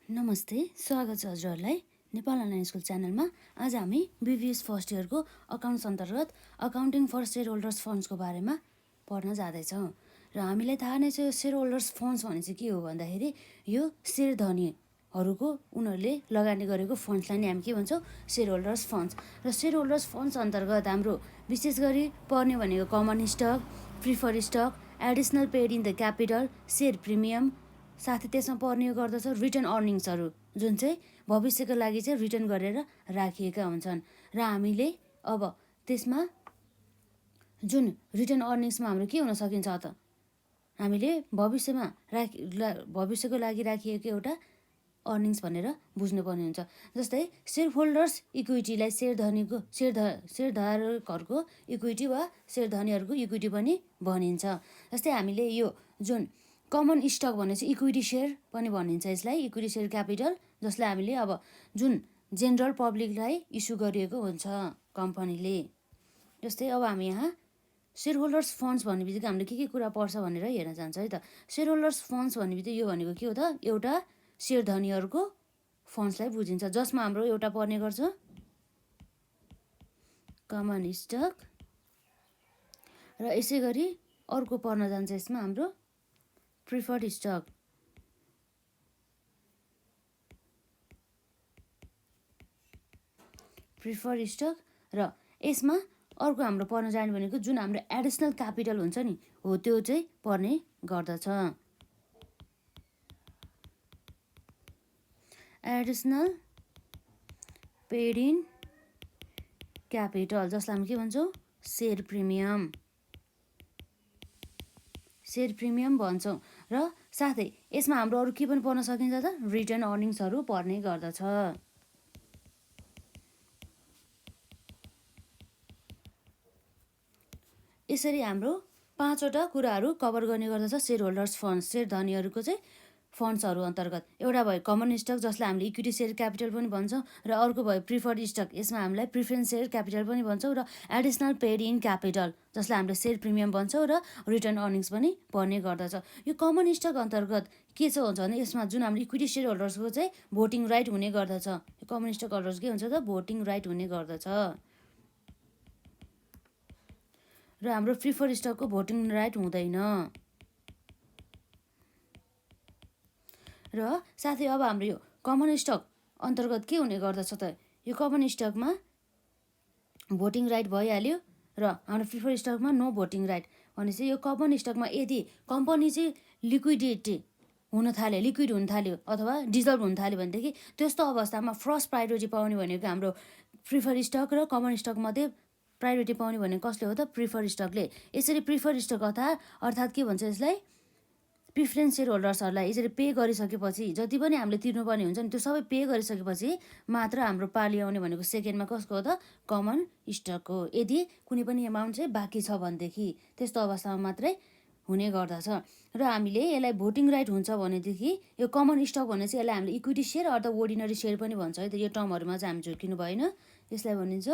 नमस्ते, स्वागत छ हजुरहरूलाई नेपाल अनलाइन स्कुल च्यानलमा। आज हामी बिबिएस फर्स्ट इयरको अकाउन्ट्स अन्तर्गत अकाउन्टिङ फर सेयर होल्डर्स फन्ड्सको बारेमा पढ्न जाँदैछौँ। र हामीलाई थाहा नै छ सेयर होल्डर्स फन्ड्स भने चाहिँ के हो भन्दाखेरि यो सेयर धनीहरूको उनीहरूले लगानी गरेको फन्ड्सलाई नै हामी के भन्छौँ, सेयर होल्डर्स फन्ड्स। र सेयर होल्डर्स फन्ड्स अन्तर्गत हाम्रो विशेष गरी पढ्ने भनेको common stock, prefer stock, additional paid in the capital, share premium, साथै त्यसमा पर्ने गर्दछ रिटर्न अर्निङ्सहरू, जुन चाहिँ भविष्यको लागि चाहिँ रिटर्न गरेर राखिएका हुन्छन्। र हामीले अब त्यसमा जुन रिटर्न अर्निङ्समा हाम्रो के हुन सकिन्छ त, हामीले भविष्यको लागि राखिएको एउटा अर्निङ्स भनेर बुझ्नुपर्ने हुन्छ। जस्तै सेयर होल्डर्स इक्विटीलाई सेयरधारकहरूको इक्विटी वा सेयरधनीहरूको इक्विटी पनि भनिन्छ। जस्तै हामीले यो जुन कमन स्टक भने चाहिँ इक्विटी सेयर पनि भनिन्छ यसलाई, इक्विटी सेयर क्यापिटल, जसलाई हामीले अब जुन जेनरल पब्लिकलाई इस्यु गरिएको हुन्छ कम्पनीले। जस्तै अब हामी यहाँ सेयर होल्डर्स फन्ड्स भन्ने बित्तिकै हामीले के कुरा पर्छ भनेर हेर्न जान्छ है त। सेयर होल्डर्स फन्ड्स भन्ने बित्तिकै यो भनेको के हो त, एउटा सेयरधनीहरूको फन्ड्सलाई बुझिन्छ, जसमा हाम्रो एउटा पर्ने गर्छ कमन स्टक, र यसै गरी अर्को पर्न जान्छ यसमा हाम्रो प्रिफर्ड स्टक। प्रिफर्ड स्टक र यसमा अर्को हाम्रो पर्न जाने भनेको जुन हाम्रो एडिसनल क्यापिटल हुन्छ नि हो, त्यो चाहिँ पर्ने गर्दछ। एडिसनल पेड इन क्यापिटल, जसलाई हामी के भन्छौँ, सेयर प्रिमियम भन्छौँ। र साथै यसमा हाम्रो अरू के पनि पर्न सकिन्छ त, रिटर्न अर्निङ्सहरू पर्ने गर्दछ। यसरी हाम्रो 5वटा कुराहरू कभर गर्ने गर्दछ सेयर होल्डर्स फन्ड्स, सेयर धनीहरूको चाहिँ फन्ड्सहरू अन्तर्गत। एउटा भयो कमन स्टक, जसलाई हामीले इक्विटी सेयर क्यापिटल पनि भन्छौँ, र अर्को भयो प्रिफर्ड स्टक, यसमा हामीलाई प्रिफरेन्स सेयर क्यापिटल पनि भन्छौँ, र एडिसनल पेड इन क्यापिटल, जसलाई हामीले सेयर प्रिमियम भन्छौँ, र रिटर्न अर्निङ्स पनि पर्ने गर्दछ। यो कमन स्टक अन्तर्गत के छ हुन्छ भने यसमा जुन हाम्रो इक्विटी सेयर होल्डर्सको चाहिँ भोटिङ राइट हुने गर्दछ। यो कमन स्टक होल्डर्स के हुन्छ त, भोटिङ राइट हुने गर्दछ। र हाम्रो प्रिफर स्टकको भोटिङ राइट हुँदैन। र साथै अब हाम्रो यो कमन स्टक अन्तर्गत के हुने गर्दछ त, यो कमन स्टकमा भोटिङ राइट भइहाल्यो, र हाम्रो प्रिफर स्टकमा नो भोटिङ राइट। भनेपछि यो कमन स्टकमा यदि कम्पनी चाहिँ लिक्विड हुन थाल्यो अथवा डिजल्भ हुन थाल्यो भनेदेखि त्यस्तो अवस्थामा फर्स्ट प्रायोरिटी पाउने भनेको हाम्रो प्रिफर स्टक र कमन स्टक मध्ये प्रायोरिटी पाउने भनेको कसले हो त, प्रिफर स्टकले। यसरी प्रिफर स्टक अर्थात् के भन्छ यसलाई, प्रिफरेन्स सेयर होल्डर्सहरूलाई यसरी पे गरिसकेपछि, जति पनि हामीले तिर्नुपर्ने हुन्छ नि त्यो सबै पे गरिसकेपछि मात्र हाम्रो पाली आउने भनेको सेकेन्डमा कसको हो त, कमन स्टकको। यदि कुनै पनि एमाउन्ट चाहिँ बाँकी छ भनेदेखि त्यस्तो अवस्थामा मात्रै हुने गर्दछ। र हामीले यसलाई भोटिङ राइट हुन्छ भनेदेखि यो कमन स्टक भने चाहिँ यसलाई हामीले इक्विटी सेयर अथवा अर्डिनरी सेयर पनि भन्छ है त। यो टर्महरूमा चाहिँ हामी झुक्किनु भएन। यसलाई भनिन्छ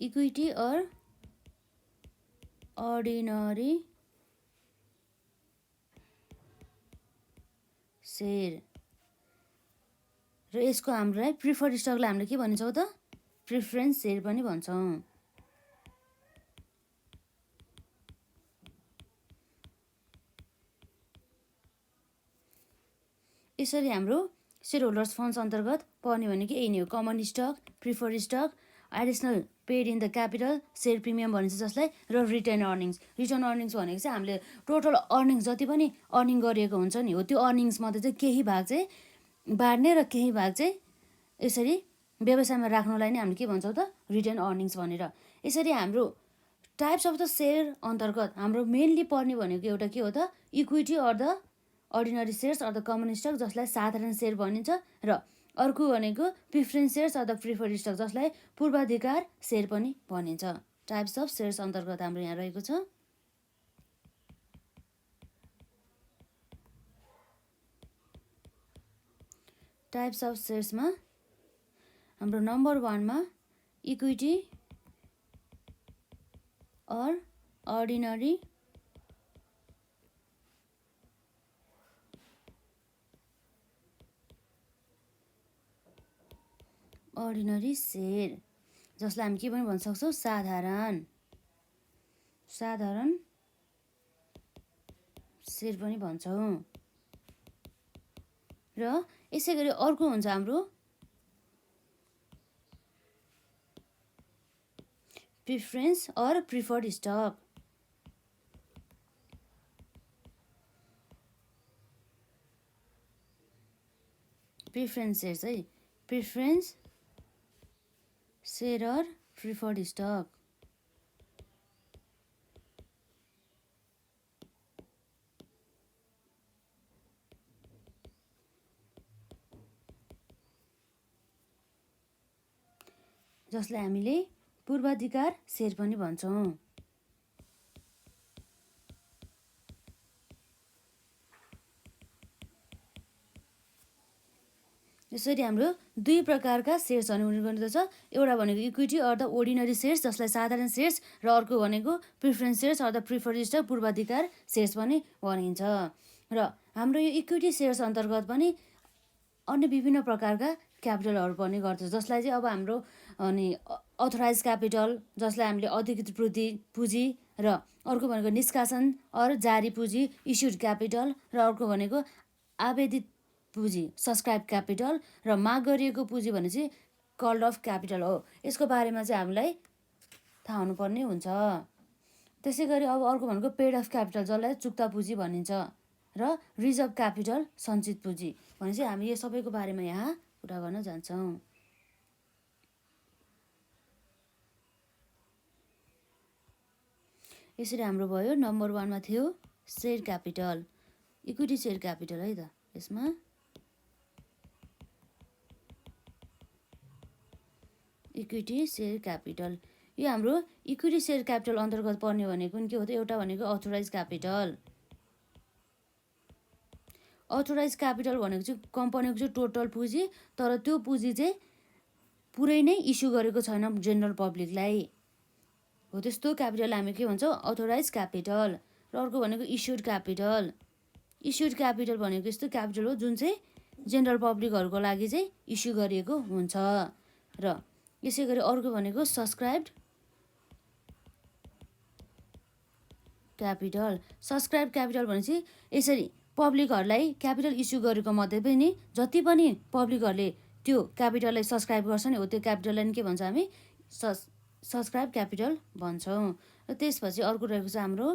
इक्विटी अर अर्डिनरी सेयर। र यसको हामीलाई प्रिफर्ड स्टकलाई हामीले के भन्छौँ त, प्रिफरेन्स सेयर पनि भन्छौँ। यसरी हाम्रो सेयर होल्डर्स फन्ड्स अन्तर्गत पर्ने भनेको यही नै हो, common stock, preferred stock, additional paid in the capital, share premium भनिन्छ जसलाई, र रिटर्न अर्निङ्स। रिटर्न अर्निङ्स भनेको चाहिँ हामीले टोटल अर्निङ्स जति पनि अर्निङ गरिएको हुन्छ नि हो, त्यो अर्निङ्समध्ये चाहिँ केही भाग चाहिँ बाँड्ने र केही भाग चाहिँ यसरी व्यवसायमा राख्नुलाई नै हामीले के भन्छौँ त, रिटर्न अर्निङ्स भनेर। यसरी हाम्रो टाइप्स अफ द सेयर अन्तर्गत हाम्रो मेनली पर्ने भनेको एउटा के हो त, equity or the ordinary shares or the common stock, जसलाई साधारण सेयर भनिन्छ, र अर्को भनेको प्रिफरेन्स सेयर्स अथवा प्रिफर्ड स्टक, जसलाई पूर्वाधिकार सेयर पनि भनिन्छ। टाइप्स अफ सेयर्स अन्तर्गत हाम्रो यहाँ रहेको छ। टाइप्स अफ सेयर्समा हाम्रो नम्बर 1मा equity or ordinary ordinary share, जसलाई हामी के पनि भन्न सक्छौँ साधारण सेयर पनि भन्छौँ। र यसै गरी अर्को हुन्छ हाम्रो preference or preferred stock. Preference shares है, preference share or preferred stock. जसलाई हामीले पूर्वाधिकार सेयर पनि भन्छौँ। यसरी हाम्रो दुई प्रकारका सेयर्सहरू हुने गर्दछ। एउटा भनेको equity or the ordinary shares, जसलाई साधारण सेयर्स, र अर्को भनेको preference shares or the preferred stock, पूर्वाधिकार सेयर्स पनि भनिन्छ। र हाम्रो यो इक्विटी सेयर्स अन्तर्गत पनि अन्य विभिन्न प्रकारका क्यापिटलहरू पर्ने गर्दछ, जसलाई चाहिँ अब हाम्रो अनि अथोराइज क्यापिटल, जसलाई हामीले अधिकृत पुँजी, र अर्को भनेको निष्कासन अर जारी पुँजी इस्युड क्यापिटल, र अर्को भनेको आवेदित पुँजी सब्सक्राइब क्यापिटल, र माग गरिएको पुँजी भने चाहिँ कल्ड अफ क्यापिटल हो। यसको बारेमा चाहिँ हामीलाई थाहा हुनुपर्ने हुन्छ। त्यसै गरी अब अर्को भनेको पेड अफ क्यापिटल, जसलाई चुक्ता पुँजी भनिन्छ, र रिजर्भ क्यापिटल सञ्चित पुँजी भने चाहिँ हामी यो सबैको बारेमा यहाँ कुरा गर्न जान्छौँ। यसरी हाम्रो भयो नम्बर 1 मा थियो share capital, equity share capital है त। यसमा इक्विटी सेयर क्यापिटल, यो हाम्रो इक्विटी सेयर क्यापिटल अन्तर्गत पर्ने भनेको के हो त, एउटा भनेको अथोराइज क्यापिटल। अथोराइज क्यापिटल भनेको चाहिँ कम्पनीको चाहिँ टोटल पुँजी, तर त्यो पुँजी चाहिँ पुरै नै इस्यु गरेको छैन जेनरल पब्लिकलाई हो, त्यस्तो क्यापिटल हामी के भन्छौँ अथोराइज क्यापिटल। र अर्को भनेको इस्युड क्यापिटल। इस्युड क्यापिटल भनेको यस्तो क्यापिटल हो जुन चाहिँ जेनरल पब्लिकहरूको लागि चाहिँ इस्यु गरिएको हुन्छ। र यसै गरी अर्को भनेको सब्सक्राइब्ड क्यापिटल। सब्सक्राइब क्यापिटल भनेपछि यसरी पब्लिकहरूलाई क्यापिटल इस्यु गरेको मध्ये पनि जति पनि पब्लिकहरूले त्यो क्यापिटललाई सब्सक्राइब गर्छ नि हो, त्यो क्यापिटललाई के भन्छ हामी सब्सक्राइब क्यापिटल भन्छौँ। र त्यसपछि अर्को रहेको छ हाम्रो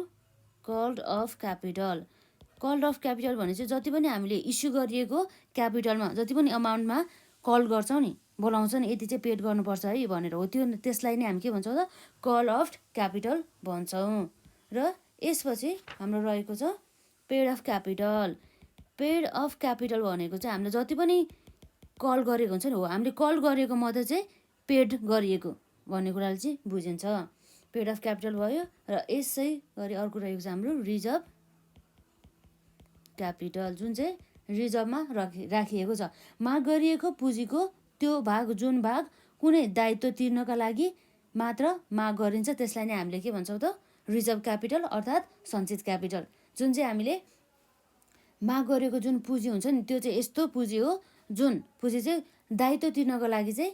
called of capital. Called of capital भने चाहिँ जति पनि हामीले इस्यु गरिएको क्यापिटलमा जति पनि अमाउन्टमा कल गर्छौँ नि, बोलाउँछ नि, यति चाहिँ पेड गर्नुपर्छ है भनेर हो, त्यो त्यसलाई नै हामी के भन्छौँ त कल अफ क्यापिटल भन्छौँ। र यसपछि हाम्रो रहेको छ paid of capital. Paid of capital भनेको चाहिँ हामीले जति पनि कल गरेको हुन्छ नि हो, हामीले कल गरेको मध्ये चाहिँ पेड गरिएको भन्ने कुराले चाहिँ बुझिन्छ। पेड अफ क्यापिटल भयो। र यसै गरी अर्को रहेको छ हाम्रो रिजर्भ क्यापिटल, जुन चाहिँ रिजर्भमा राखिएको छ। माग गरिएको पुँजीको त्यो भाग, जुन भाग कुनै दायित्व तिर्नका लागि मात्र माग गरिन्छ, त्यसलाई नै हामीले के भन्छौँ त रिजर्भ क्यापिटल अर्थात् सञ्चित क्यापिटल। जुन चाहिँ हामीले माग गरेको जुन पुँजी हुन्छ नि, त्यो चाहिँ यस्तो पुँजी हो जुन पुँजी चाहिँ दायित्व तिर्नको लागि चाहिँ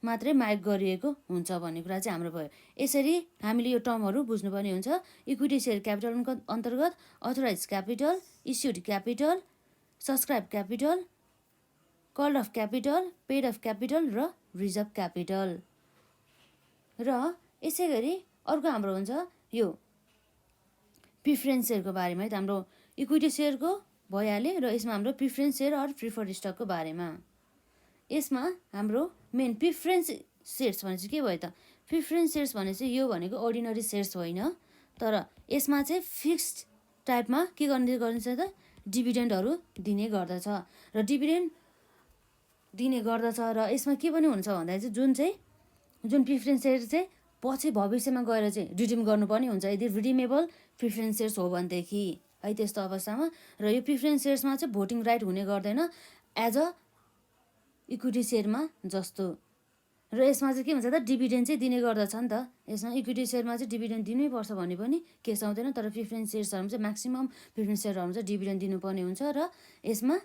मात्रै माग गरिएको हुन्छ भन्ने कुरा चाहिँ हाम्रो भयो। यसरी हामीले यो टर्महरू बुझ्नुपर्ने हुन्छ। इक्विटी सेयर क्यापिटल अन्तर्गत authorise capital, issued capital, subscribe capital, called of capital, paid of capital र रिजर्भ क्यापिटल। र यसै गरी अर्को हाम्रो हुन्छ यो प्रिफरेन्स सेयरको बारेमा है त। हाम्रो इक्विटी सेयरको भइहाल्यो, र यसमा हाम्रो प्रिफरेन्स सेयर अर प्रिफर्ड स्टकको बारेमा। यसमा हाम्रो मेन प्रिफरेन्स सेयर्स भने चाहिँ के भयो त, प्रिफरेन्स सेयर्स भने चाहिँ यो भनेको अर्डिनरी सेयर्स होइन, तर यसमा चाहिँ फिक्स्ड टाइपमा के गरिन्छ त डिभिडेन्डहरू दिने गर्दछ। र डिभिडेन्ड दिने गर्दछ, र यसमा के पनि हुन्छ भन्दाखेरि चाहिँ जुन प्रिफरेन्स सेयर चाहिँ पछि भविष्यमा गएर चाहिँ रिडिम गर्नुपर्ने हुन्छ, यदि रिडिमेबल प्रिफरेन्स सेयर्स हो भनेदेखि है, त्यस्तो अवस्थामा। र यो प्रिफरेन्स सेयर्समा चाहिँ भोटिङ राइट हुने गर्दैन एज अ इक्विटी सेयरमा जस्तो। र यसमा चाहिँ के हुन्छ त डिभिडेन्ड चाहिँ दिने गर्दछ नि त। यसमा इक्विटी सेयरमा चाहिँ डिभिडेन्ड दिनैपर्छ भन्ने पनि केस आउँदैन, तर प्रिफरेन्स सेयर्सहरूमा चाहिँ म्याक्सिमम् प्रिफरेन्स सेयरहरूमा चाहिँ डिभिडेन्ड दिनुपर्ने हुन्छ। र यसमा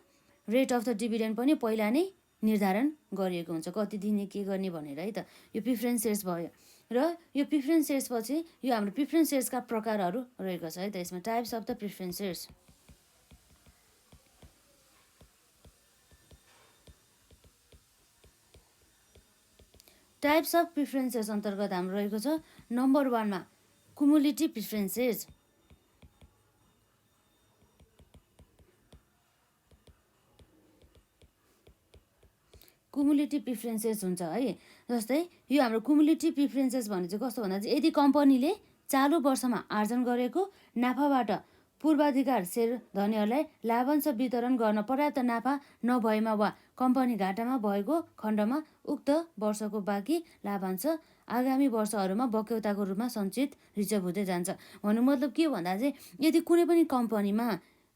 रेट अफ द डिभिडेन्ड पनि पहिला नै निर्धारण गरिएको हुन्छ, कति दिने के गर्ने भनेर है त। यो प्रिफरेन्स सेयर्स भयो। र यो प्रिफरेन्स सेयर्स पछि यो हाम्रो प्रिफरेन्स सेयर्सका प्रकारहरू रहेको छ है त। यसमा types of the preference shares. Types of preference shares अन्तर्गत हाम्रो रहेको छ नम्बर 1 मा कुमुलेटिभ प्रिफरेन्स सेयर्स। कुमुलेटिभ प्रिफरेन्सेस हुन्छ है। जस्तै यो हाम्रो कुमुलेटिभ प्रिफरेन्सेस भने चाहिँ कस्तो भन्दा चाहिँ यदि कम्पनीले चालु वर्षमा आर्जन गरेको नाफाबाट पूर्वाधिकार सेयर धनीहरूलाई लाभांश वितरण गर्न पर्याप्त नाफा नभएमा वा कम्पनी घाटामा भएको खण्डमा उक्त वर्षको बाँकी लाभांश आगामी वर्षहरूमा बक्यौताको रूपमा सञ्चित रिजर्भ हुँदै जान्छ। भन्नु मतलब के हो भन्दा चाहिँ यदि कुनै पनि कम्पनीमा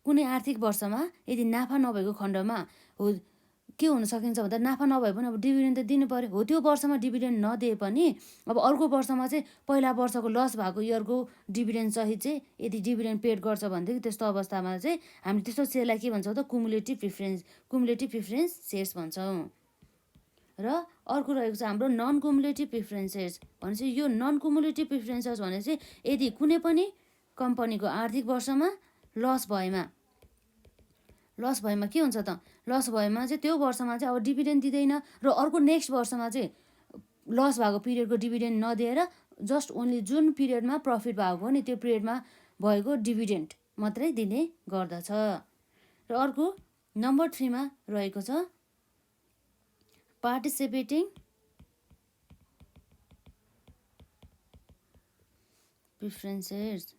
कुनै आर्थिक वर्षमा यदि नाफा नभएको खण्डमा हो के हुन सकिन्छ भन्दा नाफा नभए पनि अब डिभिडेन्ड त दिनु पर्यो। हो त्यो वर्षमा डिभिडेन्ड नदिए पनि अब अर्को वर्षमा चाहिँ पहिला वर्षको लस भएको इयरको डिभिडेन्ड सहित चाहिँ यदि डिभिडेन्ड पेड गर्छ भनेदेखि त्यस्तो अवस्थामा चाहिँ हामी त्यस्तो सेयरलाई के भन्छौँ त कुमुलेटिभ प्रिफरेन्स सेयर्स भन्छौँ। र अर्को रहेको छ हाम्रो नन कुमुलेटिभ प्रिफरेन्स सेयर्स भनेपछि यो नन कुमुलेटिभ प्रिफरेन्स सेयर्स भने चाहिँ यदि कुनै पनि कम्पनीको आर्थिक वर्षमा लस भएमा के हुन्छ त, लस भएमा चाहिँ त्यो वर्षमा चाहिँ अब डिभिडेन्ड दिँदैन र अर्को नेक्स्ट वर्षमा चाहिँ लस भएको पिरियडको डिभिडेन्ड नदिएर जस्ट ओन्ली जुन पिरियडमा प्रफिट भएको हो नि त्यो पिरियडमा भएको डिभिडेन्ड मात्रै दिने गर्दछ। र अर्को नम्बर 3 मा रहेको छ participating preference shares.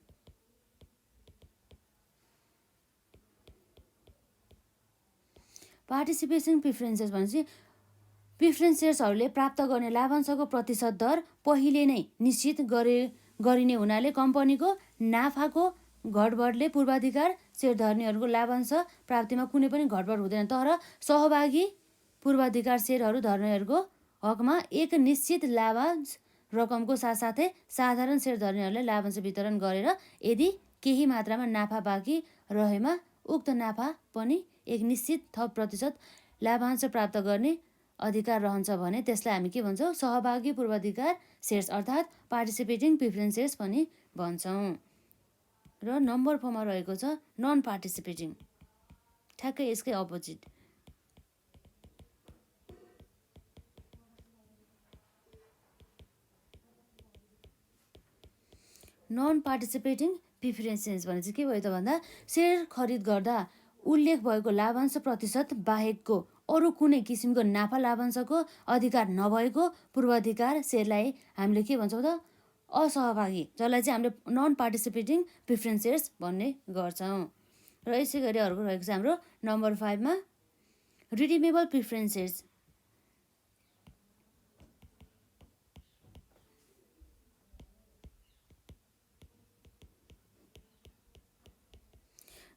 Participation preferences भनेपछि प्रिफरेन्स सेयर्सहरूले प्राप्त गर्ने लाभांशको प्रतिशत दर पहिले नै निश्चित गरिने हुनाले कम्पनीको नाफाको घटबढले पूर्वाधिकार सेयरधनीहरूको लाभांश प्राप्तिमा कुनै पनि घटबढ हुँदैन। तर सहभागी पूर्वाधिकार सेयरहरू धनीहरूको हकमा एक निश्चित लाभांश रकमको साथसाथै साधारण सेयरधनीहरूलाई लाभांश वितरण गरेर यदि केही मात्रामा नाफा बाँकी रहेमा उक्त नाफा पनि एक निश्चित थप प्रतिशत लाभांश प्राप्त गर्ने अधिकार रहन्छ भने त्यसलाई हामी के भन्छौँ सहभागी पूर्वाधिकार सेयर्स अर्थात् पार्टिसिपेटिङ प्रिफरेन्स सेयर्स पनि भन्छौँ। र नम्बर 4 मा रहेको छ नन पार्टिसिपेटिङ, ठ्याक्कै यसकै opposite. Non participating preference shares भने चाहिँ के भयो त भन्दा सेयर खरिद गर्दा उल्लेख भएको लाभांश प्रतिशत बाहेकको अरू कुनै किसिमको नाफा लाभांशको अधिकार नभएको पूर्वाधिकार सेयरलाई हामीले के भन्छौँ त असहभागी, जसलाई चाहिँ हामीले नन पार्टिसिपेटिङ प्रिफरेन्स सेयर्स भन्ने गर्छौँ। र यसै गरी अर्को रहेको छ हाम्रो नम्बर 5 मा redeemable preference shares.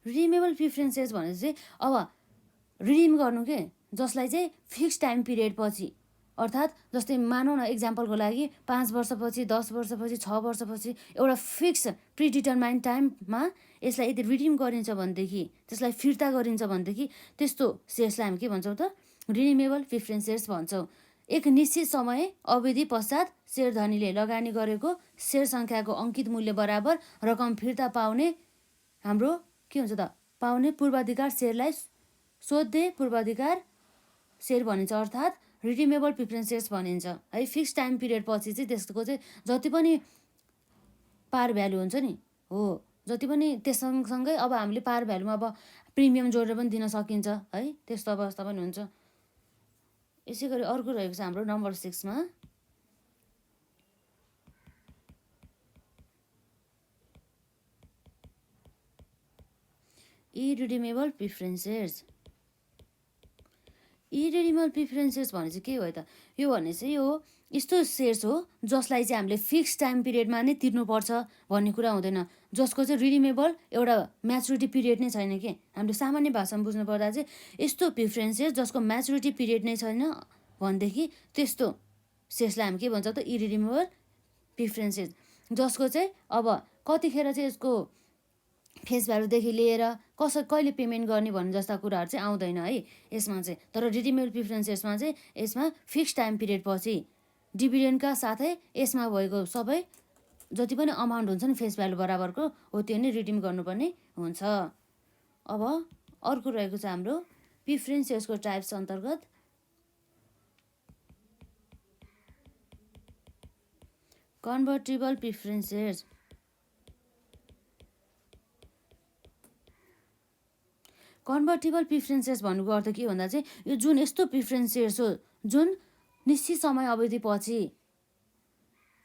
Redeemable preference shares भनेपछि चाहिँ अब रिडिम गर्नु के जसलाई चाहिँ फिक्स टाइम पिरियड पछि अर्थात् जस्तै मानौँ न एक्जाम्पलको लागि 5 वर्षपछि 10 वर्षपछि 6 वर्षपछि एउटा फिक्स प्रिडिटरमाइन्ड टाइममा यसलाई यदि रिडिम गरिन्छ भनेदेखि त्यसलाई फिर्ता गरिन्छ भनेदेखि त्यस्तो सेयर्सलाई हामी के भन्छौँ त रिडिमेबल प्रिफरेन्स सेयर्स भन्छौँ। एक निश्चित समय अवधि पश्चात सेयरधनीले लगानी गरेको सेयर सङ्ख्याको अङ्कित मूल्य बराबर रकम फिर्ता पाउने हाम्रो के हुन्छ त पाउने पूर्वाधिकार सेयरलाई सोध्य पूर्वाधिकार सेयर भनिन्छ अर्थात् रिडिमेबल प्रिफरेन्स सेयर्स भनिन्छ है। फिक्स टाइम पिरियड पछि चाहिँ त्यसको चाहिँ जति पनि पार भ्यालु हुन्छ नि हो जति पनि त्यससँगसँगै अब हामीले पार भ्यालुमा अब प्रिमियम जोडेर पनि दिन सकिन्छ है, त्यस्तो अवस्था पनि हुन्छ। यसै गरी अर्को रहेको छ हाम्रो नम्बर 6 मा इरिडिमेबल प्रिफरेन्स सेयर्स। इरिडिमेबल प्रिफरेन्स सेयर्स भने चाहिँ के हो त, यो भने चाहिँ यो यस्तो सेयर्स हो जसलाई चाहिँ हामीले फिक्स टाइम पिरियडमा नै तिर्नुपर्छ भन्ने कुरा हुँदैन, जसको चाहिँ रिडिमेबल एउटा म्याचुरिटी पिरियड नै छैन के। हामीले सामान्य भाषामा बुझ्नु पर्दा चाहिँ यस्तो प्रिफरेन्स सेयर्स जसको म्याचुरिटी पिरियड नै छैन भनेदेखि त्यस्तो सेयर्सलाई हामी के भन्छौँ त इरिडिमेबल प्रिफरेन्स सेयर्स, जसको चाहिँ अब कतिखेर चाहिँ यसको फेस भ्यालुदेखि लिएर कहिले पेमेन्ट गर्ने भन्ने जस्ता कुराहरू चाहिँ आउँदैन है यसमा चाहिँ। तर रिडिमेबल प्रिफरेन्स सेयर्समा चाहिँ यसमा फिक्स टाइम पिरियड पछि डिभिडेन्डका साथै यसमा भएको सबै जति पनि अमाउन्ट हुन्छ नि फेस भ्यालु बराबरको हो त्यो नै रिडिम गर्नुपर्ने हुन्छ। अब अर्को रहेको छ हाम्रो प्रिफरेन्स सेयर्सको टाइप्स अन्तर्गत कन्भर्टिबल प्रिफरेन्स सेयर्स। कन्भर्टिबल प्रिफरेन्स सेयर्स भन्नुको अर्थ के भन्दा चाहिँ यो जुन यस्तो प्रिफरेन्स सेयर्स हो जुन निश्चित समय अवधिपछि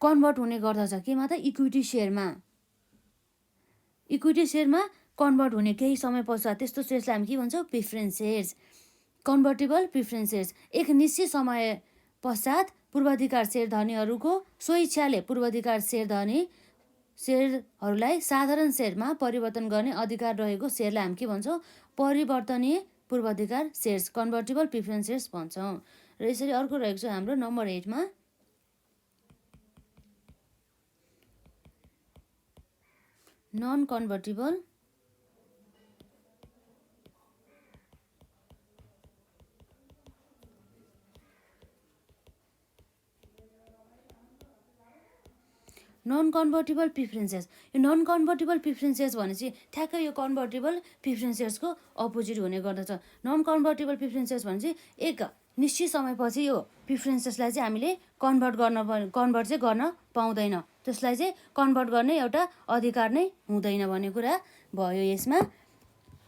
कन्भर्ट हुने गर्दछ केमा त इक्विटी सेयरमा। इक्विटी सेयरमा कन्भर्ट हुने केही समय पश्चात त्यस्तो सेयर्सलाई हामी के भन्छौँ प्रिफरेन्स सेयर्स। कन्भर्टिबल प्रिफरेन्स सेयर्स एक निश्चित समय पश्चात पूर्वाधिकार सेयर धनीहरूको स्वइच्छाले पूर्वाधिकार सेयरहरूलाई साधारण सेयरमा परिवर्तन गर्ने अधिकार रहेको सेयरलाई हामी के भन्छौँ परिवर्तनीय पूर्वाधिकार सेयर्स कन्भर्टिबल प्रिफरेन्स सेयर्स भन्छौँ। र यसरी अर्को रहेको छ हाम्रो नम्बर 8 मा नन कन्भर्टिबल नन कन्भर्टिबल प्रिफरेन्स सेयर्स। यो नन कन्भर्टिबल प्रिफरेन्स सेयर्स भनेपछि ठ्याक्कै यो कन्भर्टिबल प्रिफरेन्स सेयर्सको अपोजिट हुने गर्दछ। नन कन्भर्टिबल प्रिफरेन्स सेयर्स भनेपछि एक निश्चित समयपछि यो प्रिफरेन्स सेयर्सलाई चाहिँ हामीले कन्भर्ट चाहिँ गर्न पाउँदैन, त्यसलाई चाहिँ कन्भर्ट गर्ने एउटा अधिकार नै हुँदैन भन्ने कुरा भयो यसमा।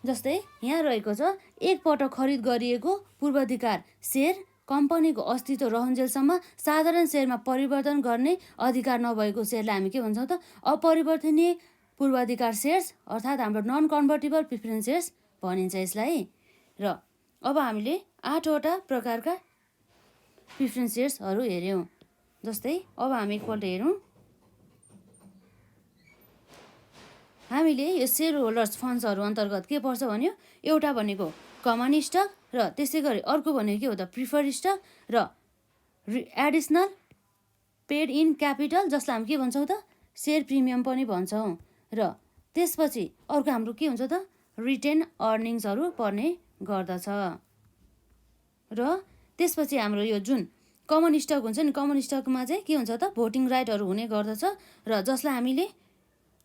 जस्तै यहाँ रहेको छ एकपटक खरिद गरिएको पूर्वाधिकार सेयर कम्पनीको अस्तित्व रहन्जेलसम्म साधारण सेयरमा परिवर्तन गर्ने अधिकार नभएको सेयरलाई हामी के भन्छौँ त अपरिवर्तनीय पूर्वाधिकार सेयर्स अर्थात् हाम्रो नन कन्भर्टिबल प्रिफरेन्स सेयर्स भनिन्छ यसलाई। र अब हामीले 8वटा प्रकारका प्रिफरेन्स सेयर्सहरू हेऱ्यौँ। जस्तै अब हामी एकपल्ट हेरौँ हामीले यो सेयर होल्डर्स फन्ड्सहरू अन्तर्गत के पर्छ भन्यो एउटा भनेको कमन स्टक र त्यसै गरी अर्को भनेको के हो त प्रिफर्ड स्टक र एडिसनल पेड इन क्यापिटल जसलाई हामी के भन्छौँ त सेयर प्रिमियम पनि भन्छौँ। र त्यसपछि अर्को हाम्रो के हुन्छ त रिटेन अर्निङ्सहरू पर्ने गर्दछ। र त्यसपछि हाम्रो यो जुन कमन स्टक हुन्छ नि कमन स्टकमा चाहिँ के हुन्छ त भोटिङ राइटहरू हुने गर्दछ र जसलाई हामीले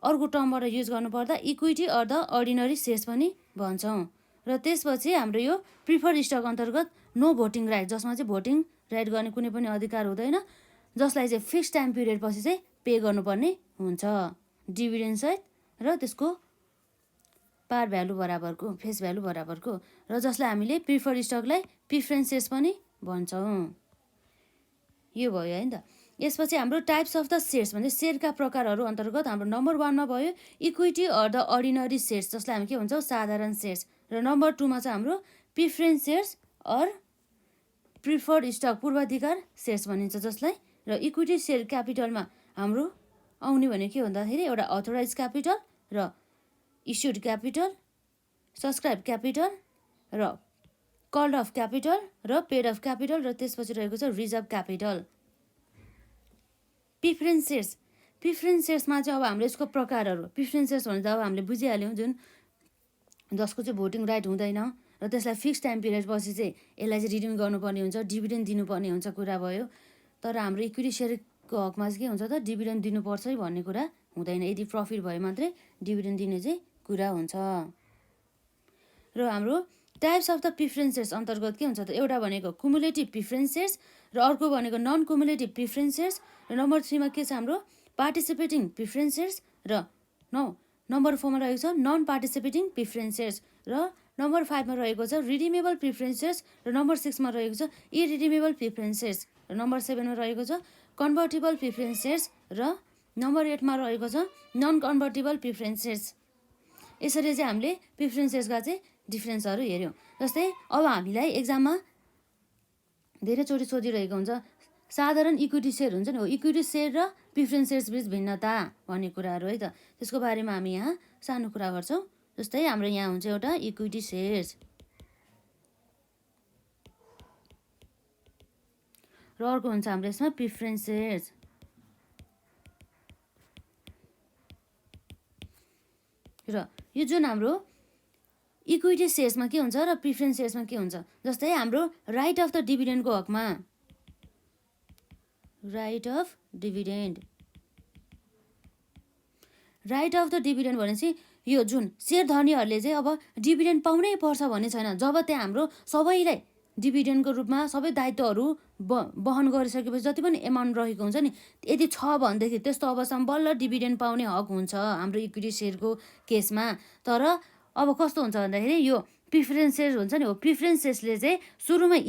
अर्को टर्मबाट युज गर्नुपर्दा equity or the ordinary shares पनि भन्छौँ। र त्यसपछि हाम्रो यो प्रिफर्ड स्टक अन्तर्गत नो भोटिङ राइट जसमा चाहिँ भोटिङ राइट गर्ने कुनै पनि अधिकार हुँदैन, जसलाई चाहिँ फिक्स टाइम पिरियड पछि चाहिँ पे गर्नुपर्ने हुन्छ डिभिडेन्ड सहित र त्यसको पार भ्यालु बराबरको फेस भ्यालु बराबरको। र जसलाई हामीले प्रिफर्ड स्टकलाई प्रिफरेन्स सेयर्स पनि भन्छौँ। यो भयो है त। यसपछि हाम्रो टाइप्स अफ द सेयर्स भने सेयरका प्रकारहरू अन्तर्गत हाम्रो नम्बर 1 मा भयो equity or the ordinary shares जसलाई हामी के भन्छौँ साधारण सेयर्स। र नम्बर 2 मा चाहिँ हाम्रो preference shares or preferred stock पूर्वाधिकार सेयर्स भनिन्छ जसलाई। र इक्विटी सेयर क्यापिटलमा हाम्रो आउने भने के भन्दाखेरि एउटा अथोराइज क्यापिटल र इस्युड क्यापिटल सब्सक्राइब क्यापिटल र कल्ड अफ क्यापिटल र पेड अफ क्यापिटल र त्यसपछि रहेको छ रिजर्भ क्यापिटल। प्रिफरेन्स सेयर्समा चाहिँ अब हाम्रो यसको प्रकारहरू प्रिफरेन्स सेयर्स भने त अब हामीले बुझिहाल्यौँ जुन जसको चाहिँ भोटिङ राइट हुँदैन र त्यसलाई फिक्स टाइम पिरियड पछि चाहिँ यसलाई चाहिँ रिडिम गर्नुपर्ने हुन्छ डिभिडेन्ड दिनुपर्ने हुन्छ कुरा भयो। तर हाम्रो इक्विटी सेयरको हकमा चाहिँ के हुन्छ त डिभिडेन्ड दिनुपर्छ है भन्ने कुरा हुँदैन, यदि प्रफिट भए मात्रै डिभिडेन्ड दिने चाहिँ कुरा हुन्छ। र हाम्रो types of the preference shares अन्तर्गत के हुन्छ त एउटा भनेको कुमुलेटिभ प्रिफरेन्स सेयर्स र अर्को भनेको नन कुमुलेटिभ प्रिफरेन्स सेयर्स र नम्बर 3 मा के छ हाम्रो पार्टिसिपेटिङ प्रिफरेन्स सेयर्स र नम्बर 4 मा रहेको छ नन पार्टिसिपेटिङ प्रिफरेन्स सेयर्स र नम्बर 5 मा रहेको छ रिडिमेबल प्रिफरेन्स सेयर्स र नम्बर 6 मा रहेको छ इरिडिमेबल प्रिफरेन्स सेयर्स र नम्बर 7 मा रहेको छ कन्भर्टिबल प्रिफरेन्स सेयर्स र नम्बर 8 मा रहेको छ नन कन्भर्टिबल प्रिफरेन्स सेयर्स। यसरी चाहिँ हामीले प्रिफरेन्स सेयर्सका चाहिँ डिफ्रेन्सहरू हेऱ्यौँ। जस्तै अब हामीलाई एक्जाममा धेरैचोटि सोधिरहेको हुन्छ साधारण इक्विटी सेयर हुन्छ नि हो इक्विटी सेयर र प्रिफरेन्स सेयर्स बीच भिन्नता भन्ने कुराहरू है त त्यसको बारेमा हामी यहाँ सानो कुरा गर्छौँ। जस्तै हाम्रो यहाँ हुन्छ एउटा इक्विटी सेयर्स र अर्को हुन्छ हाम्रो यसमा प्रिफरेन्स सेयर्स। र यो जुन हाम्रो इक्विटी सेयर्समा के हुन्छ र प्रिफरेन्स सेयर्समा के हुन्छ। जस्तै हाम्रो राइट अफ द डिभिडेन्डको हकमा राइट अफ डिभिडेन्ड भनेपछि यो जुन सेयर धनीहरूले चाहिँ अब डिभिडेन्ड पाउनै पर्छ भन्ने छैन। जब त्यहाँ हाम्रो सबैलाई डिभिडेन्डको रूपमा सबै दायित्वहरू वहन गरिसकेपछि जति पनि एमाउन्ट रहेको हुन्छ नि, यदि छ भनेदेखि त्यस्तो अवस्थामा बल्ल डिभिडेन्ड पाउने हक हुन्छ हाम्रो इक्विटी सेयरको केसमा। तर अब कस्तो हुन्छ भन्दाखेरि यो प्रिफरेन्स सेयर हुन्छ नि, हो प्रिफरेन्स सेयर्सले चाहिँ सुरुमै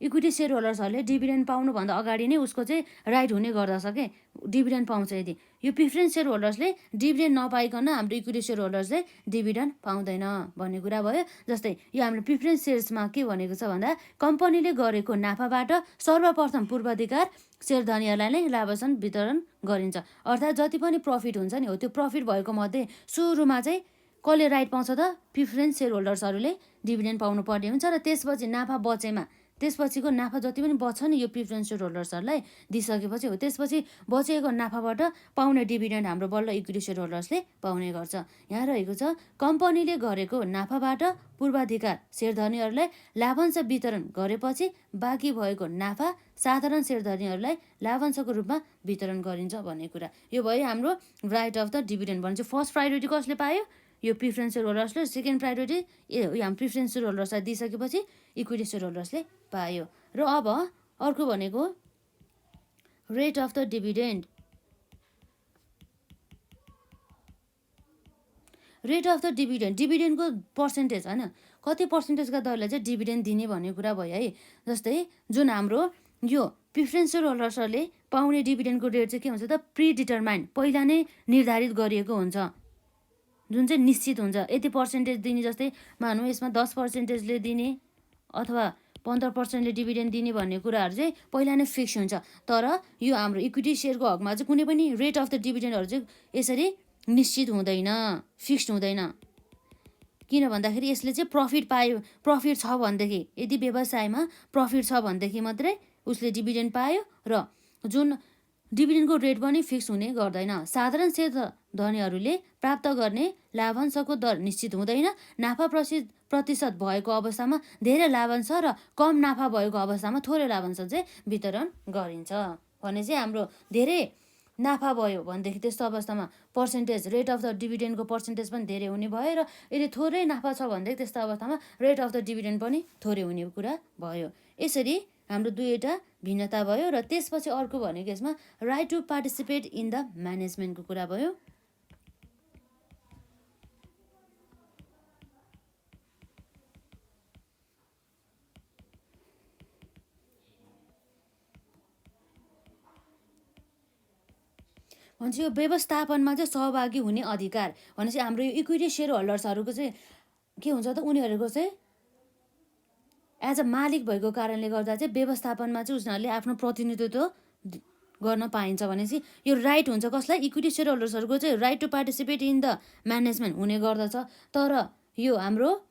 इक्विटी सेयर होल्डर्सहरूले डिभिडेन्ड पाउनुभन्दा अगाडि नै उसको चाहिँ राइट हुने गर्दछ के, डिभिडेन्ड पाउँछ। यदि यो प्रिफरेन्स सेयर होल्डर्सले डिभिडेन्ड नपाइकन हाम्रो इक्विटी सेयर होल्डर्सले डिभिडेन्ड पाउँदैन भन्ने कुरा भयो। जस्तै यो हाम्रो प्रिफरेन्स सेयर्समा के भनेको छ भन्दा कम्पनीले गरेको नाफाबाट सर्वप्रथम पूर्वाधिकार सेयर धनीहरूलाई नै लाभांश वितरण गरिन्छ। अर्थात् जति पनि प्रफिट हुन्छ नि, हो त्यो प्रफिट भएको मध्ये सुरुमा चाहिँ कसले राइट पाउँछ त, प्रिफरेन्स सेयर होल्डर्सहरूले डिभिडेन्ड पाउनु पर्ने हुन्छ। र त्यसपछि नाफा बचेमा त्यसपछिको नाफा जति पनि बच्छ नि यो प्रिफरेन्स सेयर होल्डर्सहरूलाई दिइसकेपछि हो त्यसपछि बचेको नाफाबाट पाउने डिभिडेन्ड हाम्रो बल्ल इक्विटी सेयर होल्डर्सले पाउने गर्छ। यहाँ रहेको छ कम्पनीले गरेको नाफाबाट पूर्वाधिकार सेयर धनीहरूलाई लाभांश वितरण गरेपछि बाँकी भएको नाफा साधारण सेयर धनीहरूलाई लाभांशको रूपमा वितरण गरिन्छ भन्ने कुरा। यो भयो हाम्रो राइट अफ द डिभिडेन्ड भनेपछि फर्स्ट प्रायोरिटी कसले पायो, यो प्रिफरेन्स सेयर होल्डर्सले। सेकेन्ड प्रायोरिटी हाम्रो प्रिफरेन्स सेयर होल्डर्सलाई दिइसकेपछि इक्विटी सेयर होल्डर्सले पायो। र अब अर्को भनेको rate of the dividend. Rate of the डिभिडेन्डको पर्सेन्टेज होइन, कति पर्सेन्टेजका दरले चाहिँ डिभिडेन्ड दिने भन्ने कुरा भयो है। जस्तै जुन हाम्रो यो प्रिफरेन्स सेयर होल्डर्सहरूले पाउने डिभिडेन्डको रेट चाहिँ के हुन्छ त, प्रिडिटरमाइन्ड पहिला नै निर्धारित गरिएको हुन्छ, जुन चाहिँ निश्चित हुन्छ। यति पर्सेन्टेज दिने, जस्तै मानौँ यसमा 10%ले दिने अथवा 15%ले डिभिडेन्ड दिने भन्ने कुराहरू चाहिँ पहिला नै फिक्स हुन्छ। तर यो हाम्रो इक्विटी सेयरको हकमा चाहिँ कुनै पनि रेट अफ द डिभिडेन्डहरू चाहिँ यसरी निश्चित हुँदैन, फिक्स्ड हुँदैन। किन भन्दाखेरि यसले चाहिँ प्रफिट छ भनेदेखि, यदि व्यवसायमा प्रफिट छ भनेदेखि मात्रै उसले डिभिडेन्ड पायो। र जुन डिभिडेन्डको रेट पनि फिक्स हुने गर्दैन। साधारण सेयर धनीहरूले प्राप्त गर्ने लाभांशको दर निश्चित हुँदैन। नाफा प्रतिशत भएको अवस्थामा धेरै लाभांश र कम नाफा भएको अवस्थामा थोरै लाभांश चाहिँ वितरण गरिन्छ भने चाहिँ हाम्रो धेरै नाफा भयो भनेदेखि त्यस्तो अवस्थामा पर्सेन्टेज रेट अफ द डिभिडेन्डको पर्सेन्टेज पनि धेरै हुने भयो। र यदि थोरै नाफा छ भनेदेखि त्यस्तो अवस्थामा रेट अफ द डिभिडेन्ड पनि थोरै हुने कुरा भयो। यसरी हाम्रो दुईवटा भिन्नता भयो। र त्यसपछि अर्को भनेको यसमा right to participate in the म्यानेजमेन्टको कुरा भयो। भन्छ यो व्यवस्थापनमा चाहिँ सहभागी हुने अधिकार भनेपछि हाम्रो यो इक्विटी सेयर होल्डर्सहरूको चाहिँ के हुन्छ त, उनीहरूको चाहिँ एज अ मालिक भएको कारणले गर्दा चाहिँ व्यवस्थापनमा चाहिँ उनीहरूले आफ्नो प्रतिनिधित्व गर्न पाइन्छ भनेपछि यो राइट हुन्छ कसलाई, इक्विटी सेयर होल्डर्सहरूको चाहिँ right to participate in the management हुने गर्दछ। तर यो हाम्रो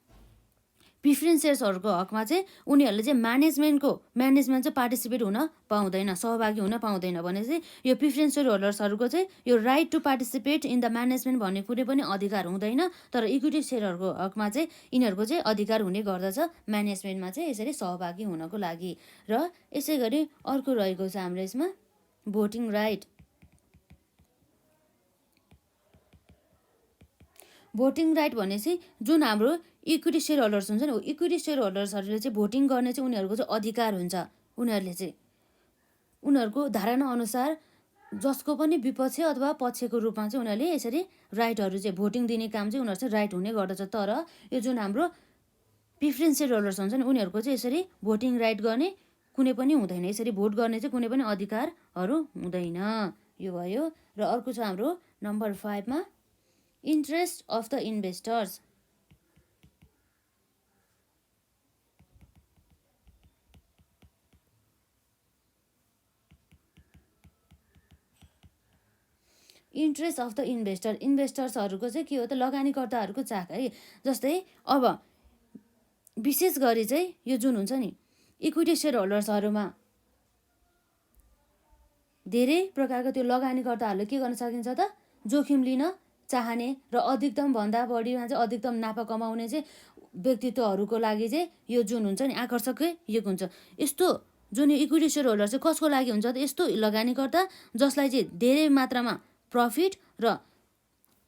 प्रिफरेन्स सेयर्सहरूको हकमा चाहिँ उनीहरूले चाहिँ म्यानेजमेन्ट चाहिँ पार्टिसिपेट हुन पाउँदैन, सहभागी हुन पाउँदैन भनेपछि यो प्रिफरेन्स सेयर होल्डर्सहरूको चाहिँ यो right to participate in the management भन्ने कुनै पनि अधिकार हुँदैन। तर इक्विटी सेयरहरूको हकमा चाहिँ यिनीहरूको चाहिँ अधिकार हुने गर्दछ म्यानेजमेन्टमा चाहिँ यसरी सहभागी हुनको लागि। र यसै गरी अर्को रहेको छ हाम्रो यसमा भोटिङ राइट। भोटिङ राइट भनेपछि जुन हाम्रो इक्विटी सेयर होल्डर्स हुन्छ नि, इक्विटी सेयर होल्डर्सहरूले चाहिँ भोटिङ गर्ने चाहिँ उनीहरूको चाहिँ अधिकार हुन्छ। उनीहरूले चाहिँ उनीहरूको धारणा अनुसार जसको पनि विपक्ष अथवा पक्षको रूपमा चाहिँ उनीहरूले यसरी राइटहरू चाहिँ भोटिङ दिने काम चाहिँ उनीहरू चाहिँ राइट हुने गर्दछ। तर यो जुन हाम्रो प्रिफरेन्स सेयर होल्डर्स हुन्छ नि, उनीहरूको चाहिँ यसरी भोटिङ राइट गर्ने कुनै पनि हुँदैन, यसरी भोट गर्ने चाहिँ कुनै पनि अधिकारहरू हुँदैन। यो भयो। र अर्को छ हाम्रो नम्बर 5 मा interest of the investors. Interest of the इन्भेस्टर्सहरूको चाहिँ के हो त, लगानीकर्ताहरूको चाख है। जस्तै अब विशेष गरी चाहिँ यो जुन हुन्छ नि इक्विटी सेयर होल्डर्सहरूमा धेरै प्रकारको त्यो लगानीकर्ताहरूले के गर्न सकिन्छ त, जोखिम लिन चाहने र अधिकतम भन्दा बढीमा चाहिँ अधिकतम नाफा कमाउने चाहिँ व्यक्तित्वहरूको लागि चाहिँ यो जुन हुन्छ नि आकर्षकै योग हुन्छ। यस्तो जुन यो इक्विटी सेयर होल्डर चाहिँ कसको लागि हुन्छ त यस्तो लगानीकर्ता जसलाई चाहिँ धेरै मात्रामा प्रफिट र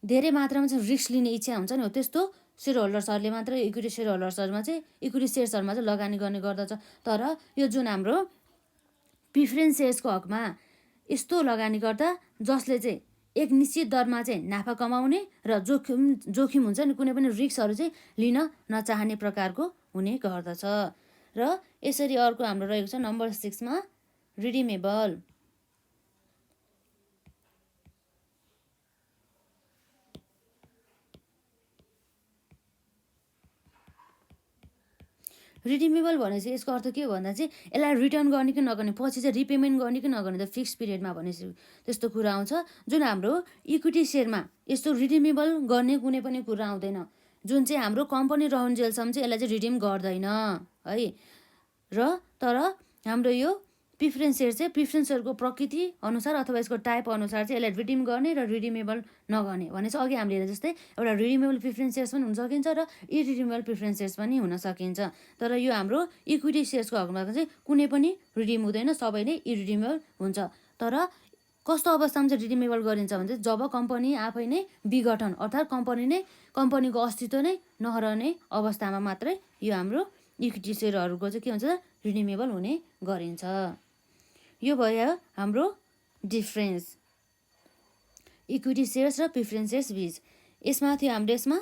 धेरै मात्रामा चाहिँ रिस्क लिने इच्छा हुन्छ नि हो त्यस्तो सेयर होल्डर्सहरूले मात्र इक्विटी सेयर होल्डर्सहरूमा चाहिँ इक्विटी सेयर्सहरूमा चाहिँ लगानी गर्ने गर्दछ। तर यो जुन हाम्रो प्रिफरेन्स सेयर्सको हकमा यस्तो लगानीकर्ता जसले चाहिँ एक निश्चित दरमा चाहिँ नाफा कमाउने र जोखिम हुन्छ नि कुनै पनि रिस्कहरू चाहिँ लिन नचाहने प्रकारको हुने गर्दछ। र यसरी अर्को हाम्रो रहेको छ नम्बर 6 मा रिडिमेबल। रिडिमेबल भनेपछि यसको अर्थ के हो भन्दा चाहिँ यसलाई रिटर्न गर्ने कि नगर्ने पछि चाहिँ रिपेमेन्ट गर्ने कि नगर्ने त फिक्स पिरियडमा भनेपछि त्यस्तो कुरा आउँछ। जुन हाम्रो इक्विटी सेयरमा यस्तो रिडिमेबल गर्ने कुनै पनि कुरा आउँदैन। जुन चाहिँ हाम्रो कम्पनी रहन्जेलसम्म चाहिँ यसलाई चाहिँ रिडिम गर्दैन है। र तर हाम्रो यो प्रिफरेन्स सेयर चाहिँ प्रिफरेन्स सेयरको प्रकृति अनुसार अथवा यसको टाइप अनुसार चाहिँ यसलाई रिडिम गर्ने र रिडिमेबल नगर्ने भनेपछि अघि हामीले हेरे जस्तै एउटा रिडिमेबल प्रिफरेन्स सेयर्स पनि हुन सकिन्छ र इरिडिमेबल प्रिफरेन्स सेयर्स पनि हुन सकिन्छ। तर यो हाम्रो इक्विटी सेयर्सको हकमा चाहिँ कुनै पनि रिडिम हुँदैन, सबै नै इरिडिमेबल हुन्छ। तर कस्तो अवस्थामा चाहिँ रिडिमेबल गरिन्छ भने चाहिँ जब कम्पनी आफै नै विघटन अर्थात् कम्पनीको अस्तित्व नै नहरने अवस्थामा मात्रै यो हाम्रो इक्विटी सेयरहरूको चाहिँ के हुन्छ रिडिमेबल हुने गरिन्छ। यो भयो हाम्रो डिफरेन्स इक्विटी सेयर्स र प्रिफरेन्स सेयर्स बिच। यसमा थियो हाम्रो यसमा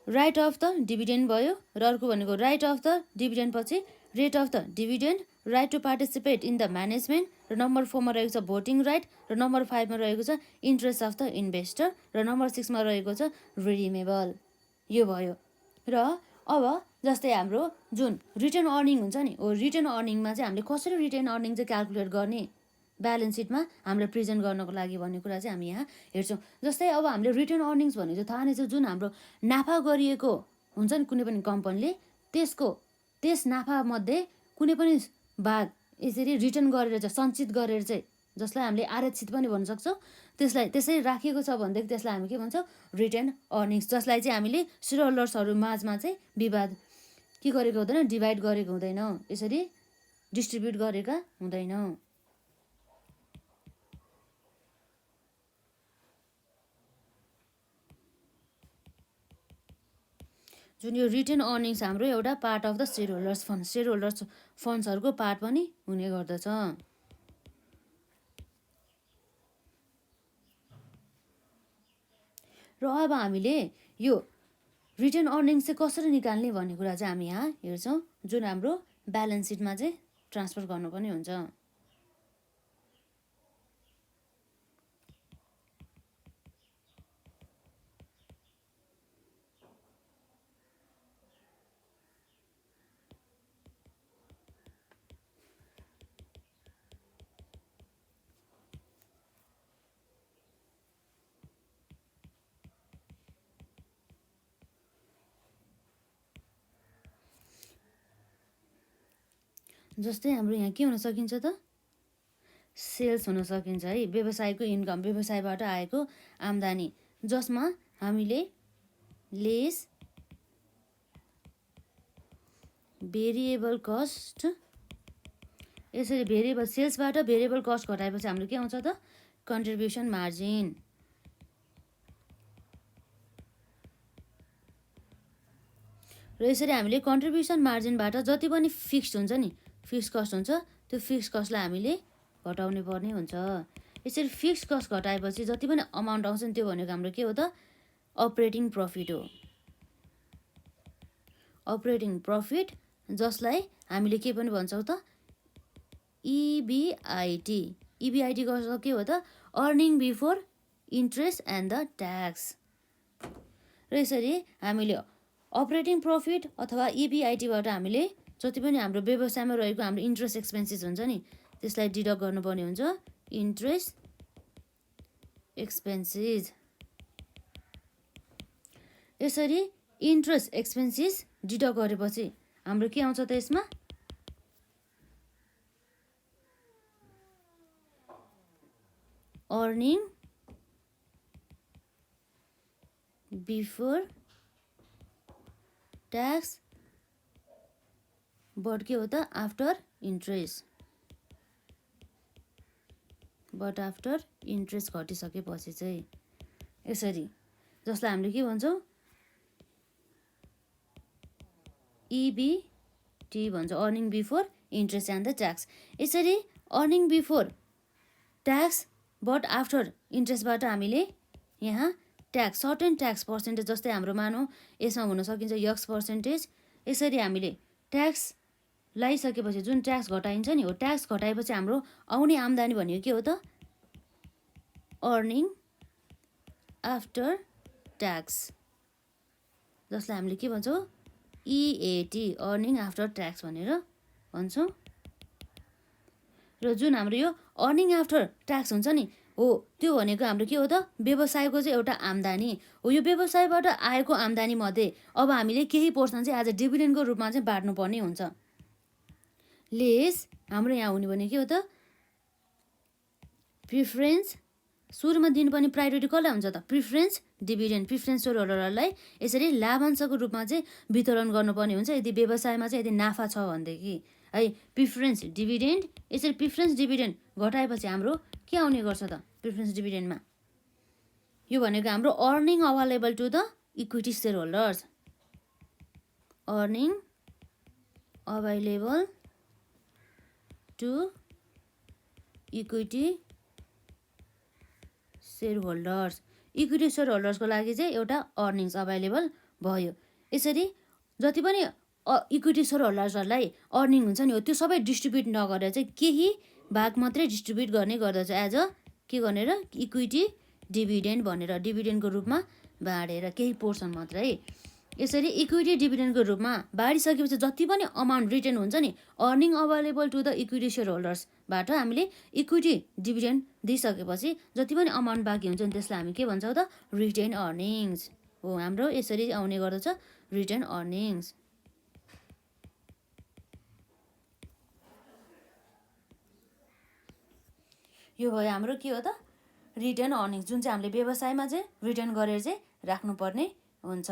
राइट अफ द डिभिडेन्ड भयो र अर्को भनेको राइट अफ द डिभिडेन्ड पछि rate of the dividend, right to participate in the management र नम्बर 4 मा रहेको छ भोटिङ राइट र नम्बर 5 मा रहेको छ इन्ट्रेस्ट अफ द इन्भेस्टर र नम्बर 6 मा रहेको छ रिडिमेबल। यो भयो। र अब जस्तै हाम्रो जुन रिटर्न अर्निङ हुन्छ नि हो रिटर्न अर्निङमा चाहिँ हामीले कसरी रिटर्न अर्निङ चाहिँ क्यालकुलेट गर्ने ब्यालेन्स सिटमा हामीले प्रेजेन्ट गर्नको लागि भन्ने कुरा चाहिँ हामी यहाँ हेर्छौँ। जस्तै अब हामीले रिटर्न अर्निङ्स भनेको थाहा नै छ जुन हाम्रो नाफा गरिएको हुन्छ नि कुनै पनि कम्पनीले त्यस नाफामध्ये कुनै पनि भाग यसरी रिटर्न गरेर चाहिँ सञ्चित गरेर चाहिँ जसलाई हामीले आरक्षित पनि भन्न सक्छौँ त्यसलाई त्यसरी राखिएको छ भनेदेखि त्यसलाई हामी के भन्छौँ रिटर्न अर्निङ्स, जसलाई चाहिँ हामीले सेयर होल्डर्सहरू माझमा चाहिँ विवाद के गरेको हुँदैन डिभाइड गरेको हुँदैन, यसरी डिस्ट्रिब्युट गरेका हुँदैनौँ। जुन यो रिटर्न अर्निङ्स हाम्रो एउटा part of the shareholders फन्ड्सहरूको पार्ट पनि हुने गर्दछ। र अब हामीले यो रिटर्न अर्निङ्स चाहिँ कसरी निकाल्ने भन्ने कुरा चाहिँ हामी यहाँ हेर्छौँ जुन हाम्रो ब्यालेन्स सिटमा चाहिँ ट्रान्सफर गर्नुपर्ने हुन्छ। जस्तै हाम्रो यहाँ के हुन सकिन्छ त सेल्स हुन सकिन्छ है, व्यवसायको इन्कम व्यवसायबाट आएको आम्दानी जसमा हामीले लेस भेरिएबल कस्ट यसरी भेरिएबल सेल्सबाट भेरिएबल कस्ट घटाएपछि हाम्रो के आउँछ त कन्ट्रिब्युसन मार्जिन। र यसरी हामीले कन्ट्रिब्युसन मार्जिनबाट जति पनि फिक्स्ड हुन्छ नि फिक्स कस्ट हुन्छ त्यो फिक्स कस्टलाई हामीले घटाउनु पर्ने हुन्छ। यसरी फिक्स कस्ट घटाएपछि जति पनि अमाउन्ट आउँछ नि त्यो भनेको हाम्रो के हो त अपरेटिङ प्रफिट हो। अपरेटिङ प्रफिट जसलाई हामीले के पनि भन्छौँ त इबिआइटी। इबिआइटी के हो त earning before interest and the tax. र यसरी हामीले अपरेटिङ प्रफिट अथवा इबिआइटीबाट हामीले जति पनि हाम्रो व्यवसायमा रहेको हाम्रो इन्ट्रेस्ट एक्सपेन्सेस हुन्छ नि त्यसलाई डिडक्ट गर्नुपर्ने हुन्छ इन्ट्रेस्ट एक्सपेन्सेस। यसरी इन्ट्रेस्ट एक्सपेन्सेस डिडक्ट गरेपछि हाम्रो के आउँछ त यसमा अर्निङ बिफोर ट्याक्स बट के हो त after interest, but after interest घटिसकेपछि चाहिँ यसरी, जसलाई हामीले के भन्छौँ EBT भन्छ, earning before interest and the tax. यसरी earning before tax but after इन्ट्रेस्टबाट हामीले यहाँ ट्याक्स, सर्टेन ट्याक्स पर्सेन्टेज, जस्तै हाम्रो मानौँ यसमा हुन सकिन्छ X%, यसरी हामीले ट्याक्स लगाइसकेपछि जुन ट्याक्स घटाइन्छ नि, हो ट्याक्स घटाएपछि हाम्रो आउने आम्दानी भनेको के हो त अर्निङ आफ्टर ट्याक्स, जसलाई हामीले के भन्छौँ EAT, अर्निङ आफ्टर ट्याक्स भनेर भन्छौँ। र जुन हाम्रो यो अर्निङ आफ्टर ट्याक्स हुन्छ नि, हो त्यो भनेको हाम्रो के हो त व्यवसायको चाहिँ एउटा आम्दानी हो। यो व्यवसायबाट आएको आम्दानी मध्ये अब हामीले केही पोर्सन चाहिँ आज डिभिडेन्डको रूपमा चाहिँ बाँड्नुपर्ने हुन्छ। लेस हाम्रो यहाँ हुने भने के हो त प्रिफरेन्स, सुरुमा दिनुपर्ने प्रायोरिटी कसलाई हुन्छ त प्रिफरेन्स डिभिडेन्ड, प्रिफरेन्स सेयर होल्डरहरूलाई यसरी लाभांशको रूपमा चाहिँ वितरण गर्नुपर्ने हुन्छ यदि व्यवसायमा चाहिँ यदि नाफा छ भनेदेखि है। प्रिफरेन्स डिभिडेन्ड, यसरी प्रिफरेन्स डिभिडेन्ड घटाएपछि हाम्रो के आउने गर्छ त प्रिफरेन्स डिभिडेन्डमा, यो भनेको हाम्रो earning available to the equity shareholders, earning available to equity shareholders, equity share होल्डर्सको लागि चाहिँ एउटा अर्निङ्स अभाइलेबल भयो। यसरी जति पनि इक्विटी सेयर होल्डर्सहरूलाई अर्निङ हुन्छ नि, हो त्यो सबै डिस्ट्रिब्युट नगरेर चाहिँ केही भाग मात्रै डिस्ट्रिब्युट गर्ने गर्दछ एज अ के गरेर इक्विटी डिभिडेन्ड भनेर, डिभिडेन्डको रूपमा बाँडेर केही पोर्सन मात्रै। यसरी इक्विटी डिभिडेन्डको रूपमा बाँडिसकेपछि जति पनि अमाउन्ट रिटर्न हुन्छ नि earning available to the equity share होल्डर्सबाट हामीले इक्विटी डिभिडेन्ड दिइसकेपछि जति पनि अमाउन्ट बाँकी हुन्छ नि त्यसलाई हामी के भन्छौँ त रिटेन अर्निङ्स हो। हाम्रो यसरी आउने गर्दछ रिटेन अर्निङ्स। यो भयो हाम्रो के हो त रिटेन अर्निङ्स, जुन चाहिँ हामीले व्यवसायमा चाहिँ रिटर्न गरेर चाहिँ राख्नुपर्ने हुन्छ।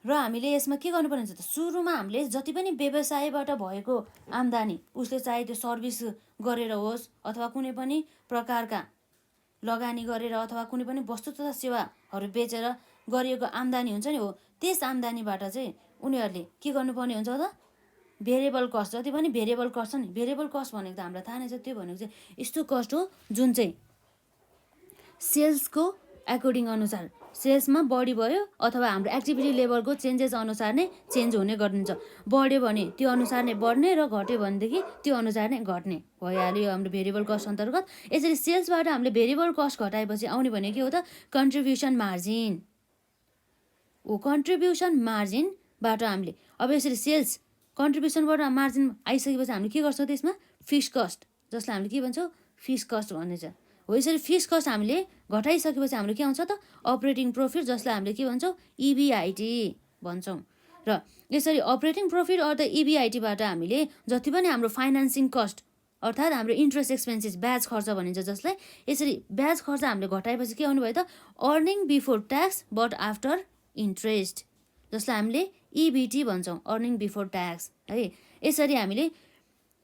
र हामीले यसमा के गर्नुपर्ने हुन्छ त सुरुमा हामीले जति पनि व्यवसायबाट भएको आम्दानी, उसले चाहे त्यो सर्भिस गरेर होस् अथवा कुनै पनि प्रकारका लगानी गरेर अथवा कुनै पनि वस्तु तथा सेवाहरू बेचेर गरिएको आम्दानी हुन्छ नि, हो त्यस आम्दानीबाट चाहिँ उनीहरूले के गर्नुपर्ने हुन्छ त भेरिएबल कस्ट, जति पनि भेरिएबल कस्ट छ नि, भेरिएबल कस्ट भनेको त हामीलाई थाहा नै छ, त्यो भनेको चाहिँ यस्तो कस्ट हो जुन चाहिँ सेल्सको एकोर्डिङ अनुसार सेल्समा बढी भयो अथवा हाम्रो एक्टिभिटी लेभलको चेन्जेस अनुसार नै चेन्ज हुने गरिन्छ। बढ्यो भने त्यो अनुसार नै बढ्ने र घट्यो भनेदेखि त्यो अनुसार नै घट्ने भइहाल्यो हाम्रो भेरिएबल कस्ट अन्तर्गत। यसरी सेल्सबाट हामीले भेरिएबल कस्ट घटाएपछि आउने भने के हो त कन्ट्रिब्युसन मार्जिन हो। कन्ट्रिब्युसन मार्जिनबाट हामीले अब यसरी सेल्स कन्ट्रिब्युसनबाट मार्जिन आइसकेपछि हामीले के गर्छौँ त्यसमा फिक्स कस्ट, जसलाई हामीले के भन्छौँ फिक्स कस्ट भनिन्छ हो। यसरी फिक्स कस्ट हामीले घटाइसकेपछि हाम्रो के आउँछ त अपरेटिङ प्रफिट, जसलाई हामीले के भन्छौँ EBIT भन्छौँ। र यसरी अपरेटिङ प्रफिट अर्थात् EBITबाट हामीले जति पनि हाम्रो फाइनेन्सिङ कस्ट अर्थात् हाम्रो इन्ट्रेस्ट एक्सपेन्सेस ब्याज खर्च भनिन्छ, जसलाई यसरी ब्याज खर्च हामीले घटाएपछि के आउनु भयो त earning before tax but after interest, जसलाई हामीले EBT भन्छौँ, अर्निङ बिफोर ट्याक्स है। यसरी हामीले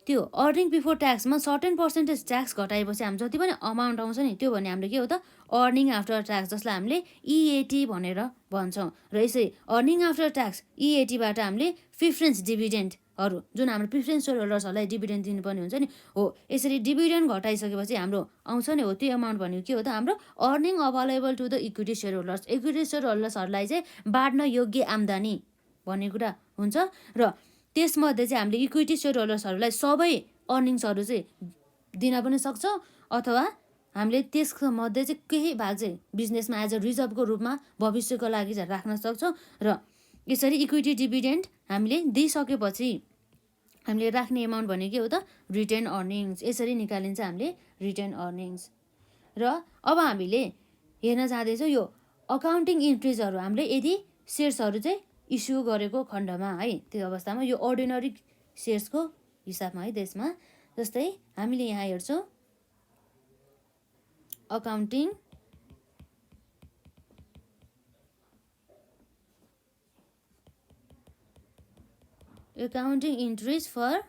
त्यो अर्निङ बिफोर ट्याक्समा सर्टेन पर्सेन्टेज ट्याक्स घटाएपछि हामी जति पनि अमाउन्ट आउँछ नि त्यो भने हामीले के हो त अर्निङ आफ्टर ट्याक्स, जसलाई हामीले EAT भनेर भन्छौँ। र यसरी अर्निङ आफ्टर ट्याक्स EATबाट हामीले प्रिफरेन्स डिभिडेन्डहरू जुन हाम्रो प्रिफरेन्स सेयर होल्डर्सहरूलाई डिभिडेन्ड दिनुपर्ने हुन्छ नि, हो यसरी डिभिडेन्ड घटाइसकेपछि हाम्रो आउँछ नि, हो त्यो अमाउन्ट भनेको के हो त हाम्रो earning available to the equity shareholders, equity share होल्डर्सहरूलाई चाहिँ बाँड्न योग्य आम्दानी भन्ने कुरा हुन्छ। र त्यसमध्ये चाहिँ हामीले इक्विटी सेयर होल्डर्सहरूलाई सबै अर्निङ्सहरू चाहिँ दिन पनि सक्छौँ अथवा हामीले त्यसमध्ये चाहिँ केही भाग चाहिँ बिजनेसमा एज अ रिजर्भको रूपमा भविष्यको लागि चाहिँ राख्न सक्छौँ। र यसरी इक्विटी डिभिडेन्ड हामीले दिइसकेपछि हामीले राख्ने एमाउन्ट भनेको के हो त रिटेन अर्निङ्स, यसरी निकालिन्छ हामीले रिटेन अर्निङ्स। र अब हामीले हेर्न जाँदैछौँ यो अकाउन्टिङ इन्ट्रिजहरू हामीले यदि सेयर्सहरू चाहिँ इस्यु गरेको खण्डमा है, त्यो अवस्थामा यो अर्डिनरी सेयर्सको हिसाबमा है त्यसमा, जस्तै हामीले यहाँ हेर्छौँ अकाउन्टिङ एकाउन्टिङ इन्ट्रिज फर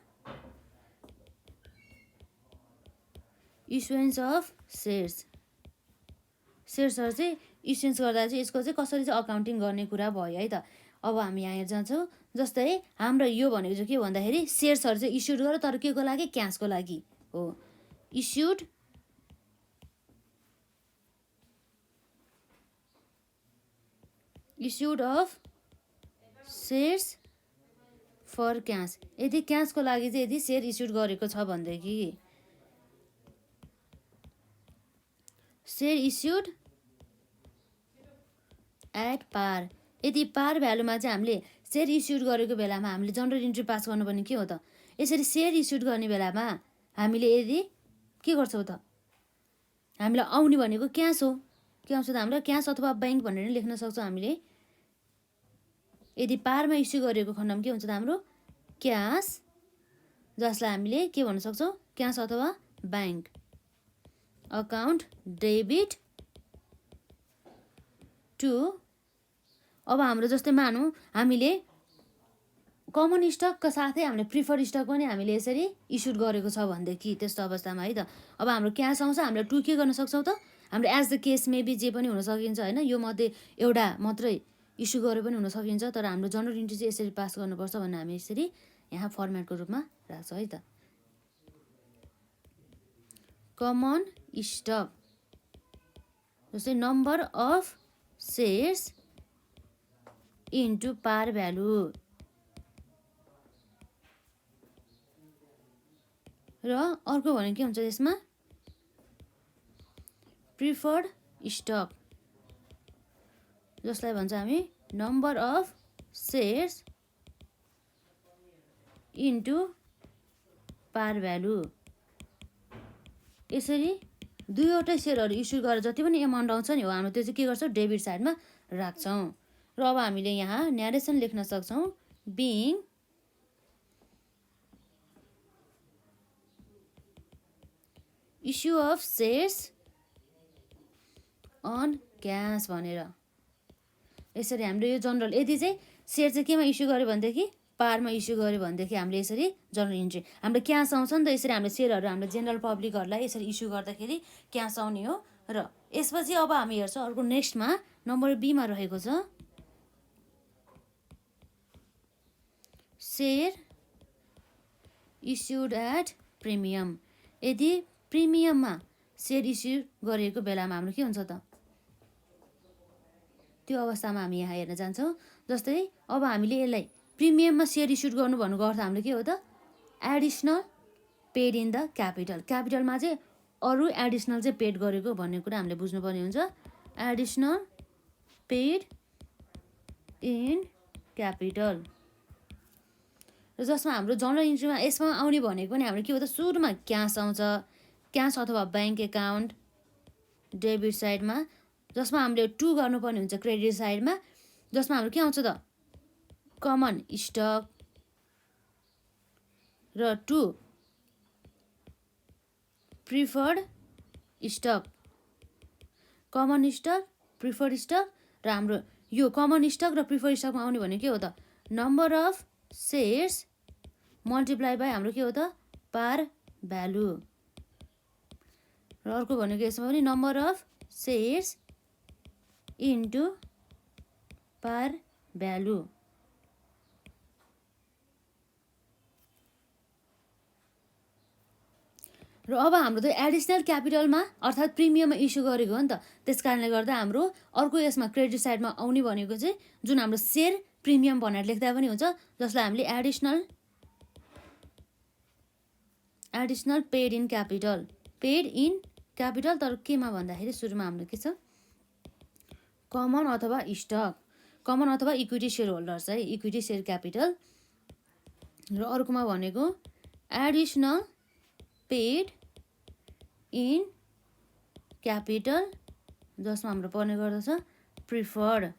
इस्युएन्स अफ सेयर्सहरू चाहिँ इस्युएन्स गर्दा चाहिँ यसको चाहिँ कसरी चाहिँ अकाउन्टिङ गर्ने कुरा भयो है त। अब हामी यहाँ हेर जान्छौँ। जस्तै हाम्रो यो भनेको चाहिँ के भन्दाखेरि सेयर्सहरू चाहिँ इस्युड गर्यो, तर के को लागि? क्यासको लागि हो। Issued of shares for cash. यदि क्यासको लागि चाहिँ यदि सेयर इस्युड गरेको छ भनेदेखि सेयर इस्युड एट पार। यदि पार भ्यालुमा चाहिँ हामीले सेयर इस्युड गरेको बेलामा हामीले जनरल इन्ट्री पास गर्नुपर्ने के हो त? यसरी सेयर इस्युड गर्ने बेलामा हामीले यदि के गर्छौँ त? हामीलाई आउने भनेको क्यास हो। के आउँछ त? हाम्रो क्यास अथवा ब्याङ्क भनेर लेख्न सक्छौँ हामीले। यदि पारमा इस्यु गरेको खण्डमा के हुन्छ त? हाम्रो क्यास, जसलाई हामीले के भन्न सक्छौँ? क्यास अथवा ब्याङ्क। Account debit to. अब हाम्रो जस्तै मानौँ हामीले कमन स्टकका साथै हामीले प्रिफर्ड स्टक पनि हामीले यसरी इस्युड गरेको छ भनेदेखि त्यस्तो अवस्थामा है त अब हाम्रो क्यास आउँछ। हामीले टु के गर्न सक्छौँ त? हाम्रो एज द केस मेबी जे पनि हुन सकिन्छ होइन। यो मध्ये एउटा मात्रै इस्यु गरे पनि हुन सकिन्छ, तर हाम्रो जनरल इन्ट्री चाहिँ यसरी पास गर्नुपर्छ भन्ने हामी यसरी यहाँ फर्मेटको रूपमा राख्छौँ है त। कमन स्टक जस्तै number of shares into par value र अर्को भने के हुन्छ यसमा? प्रिफर्ड स्टक, जसलाई भन्छ हामी number of shares into par value. यसरी दुईवटा सेयरहरू इस्यु गरेर जति पनि एमाउन्ट आउँछ नि हो हाम्रो त्यो चाहिँ के गर्छौँ? डेबिट साइडमा राख्छौँ। र अब हामीले यहाँ न्यारेसन लेख्न सक्छौँ। Being issue of shares on cash भनेर। यसरी हामीले यो जनरल यदि चाहिँ सेयर चाहिँ केमा इस्यु गर्यो भनेदेखि पारमा इस्यु गर्यो भनेदेखि हामीले यसरी जनरल इन्ट्री हाम्रो क्यास आउँछ नि त। यसरी हामीले सेयरहरू हाम्रो जेनरल पब्लिकहरूलाई यसरी इस्यु गर्दाखेरि क्यास आउने हो। र यसपछि अब हामी हेर्छौँ अर्को नेक्स्टमा नम्बर बीमा रहेको छ सेयर इस्युड एट प्रिमियम। यदि प्रिमियममा सेयर इस्यु गरेको बेलामा हाम्रो के हुन्छ त? त्यो अवस्थामा हामी यहाँ हेर्न जान्छौँ। जस्तै अब हामीले यसलाई प्रिमियममा सेयर इस्युड गर्नु भन्नुको अर्थ हाम्रो के हो त? Additional paid in the capital. क्यापिटलमा चाहिँ अरू एडिसनल चाहिँ पेड गरेको भन्ने कुरा हामीले बुझ्नुपर्ने हुन्छ। Additional paid in capital. र जसमा हाम्रो जनरल इन्ट्रीमा यसमा आउने भनेको पनि हाम्रो के हो त? सुरुमा क्यास आउँछ, क्यास अथवा ब्याङ्क एकाउन्ट डेबिट साइडमा, जसमा हामीले टु गर्नुपर्ने हुन्छ क्रेडिट साइडमा, जसमा हाम्रो के आउँछ त? कमन स्टक र to preferred stock. Common stock, preferred stock र हाम्रो यो कमन स्टक र प्रिफर्ड स्टकमा आउने भने के हो त? Number of shares multiply by हाम्रो के हो त? पार भ्यालु। र अर्को भनेको यसमा पनि number of shares into par value. र अब हाम्रो त एडिसनल क्यापिटलमा अर्थात् प्रिमियममा इस्यु गरेको हो नि त। त्यस कारणले गर्दा हाम्रो अर्को यसमा क्रेडिट साइडमा आउने भनेको चाहिँ जुन हाम्रो सेयर प्रिमियम भनेर लेख्दा पनि हुन्छ, जसलाई हामीले additional paid in capital. Paid in capital तर केमा भन्दाखेरि सुरुमा हाम्रो के छ? कमन अथवा स्टक, कमन अथवा इक्विटी सेयर होल्डर्स है, इक्विटी सेयर क्यापिटल। र अर्कोमा भनेको एडिसनल पेड इन क्यापिटल, जसमा हाम्रो पर्ने गर्दछ प्रिफर्ड।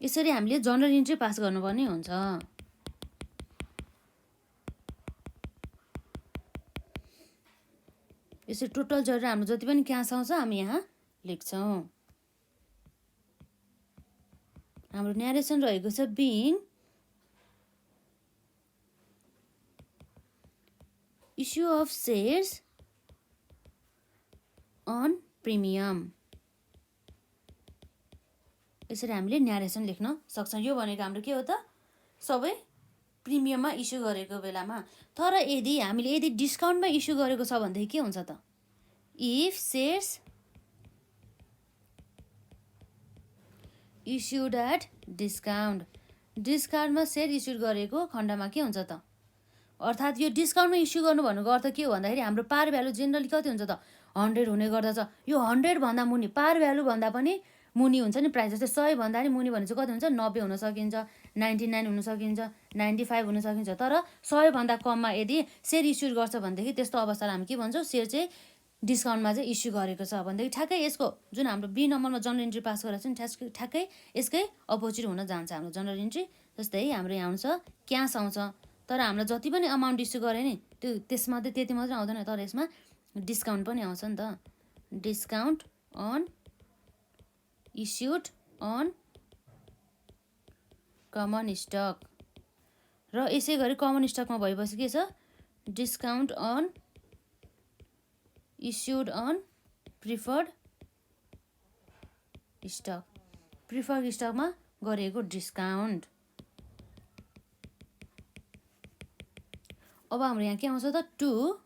यसरी हामीले जनरल इन्ट्री पास गर्नुपर्ने हुन्छ। यसरी टोटल गरेर हाम्रो जति पनि क्यास आउँछ हामी यहाँ लेख्छौँ। हाम्रो न्यारेसन रहेको छ being issue of shares on premium. यसरी हामीले न्यारेसन लेख्न सक्छौँ। यो भनेको हाम्रो के हो त, सबै प्रिमियममा इस्यु गरेको बेलामा। तर यदि डिस्काउन्टमा इस्यु गरेको छ भनेदेखि के हुन्छ त, if shares issued at discount, डिस्काउन्टमा सेयर इस्यु गरेको खण्डमा के हुन्छ त, अर्थात् यो डिस्काउन्टमा इस्यु गर्नु भन्नुको अर्थ के हो भन्दाखेरि हाम्रो पार भ्यालु जेनरली कति हुन्छ त, 100 हुने गर्दछ। यो 100 भन्दा मुनि, पार भ्यालु भन्दा पनि मुनि हुन्छ नि प्राइस। जस्तै 100 भन्दा नि मुनि भनेपछि कति हुन्छ, 90 हुन सकिन्छ, 99 हुन सकिन्छ, 95 हुन सकिन्छ। तर 100 भन्दा कममा यदि सेयर इस्यु गर्छ भनेदेखि त्यस्तो अवस्थालाई हामी के भन्छौँ, सेयर चाहिँ डिस्काउन्टमा चाहिँ इस्यु गरेको छ भनेदेखि ठ्याक्कै यसको जुन हाम्रो बी नम्बरमा जनरल इन्ट्री पास गरेको छ नि, ठ्याक्कै यसकै अपोजिट हुन जान्छ हाम्रो जनरल इन्ट्री। जस्तै हाम्रो यहाँ आउँछ क्यास आउँछ, तर हामीलाई जति पनि अमाउन्ट इस्यु गरे नि त्यसमा त्यति मात्रै आउँदैन, तर यसमा डिस्काउन्ट पनि आउँछ नि त। Discount on issued on common stock, र यसै गरी कमन स्टकमा भएपछि के छ, discount on issued on preferred stock, preferred स्टकमा गरिएको डिस्काउन्ट। अब हाम्रो यहाँ के आउँछ त, टु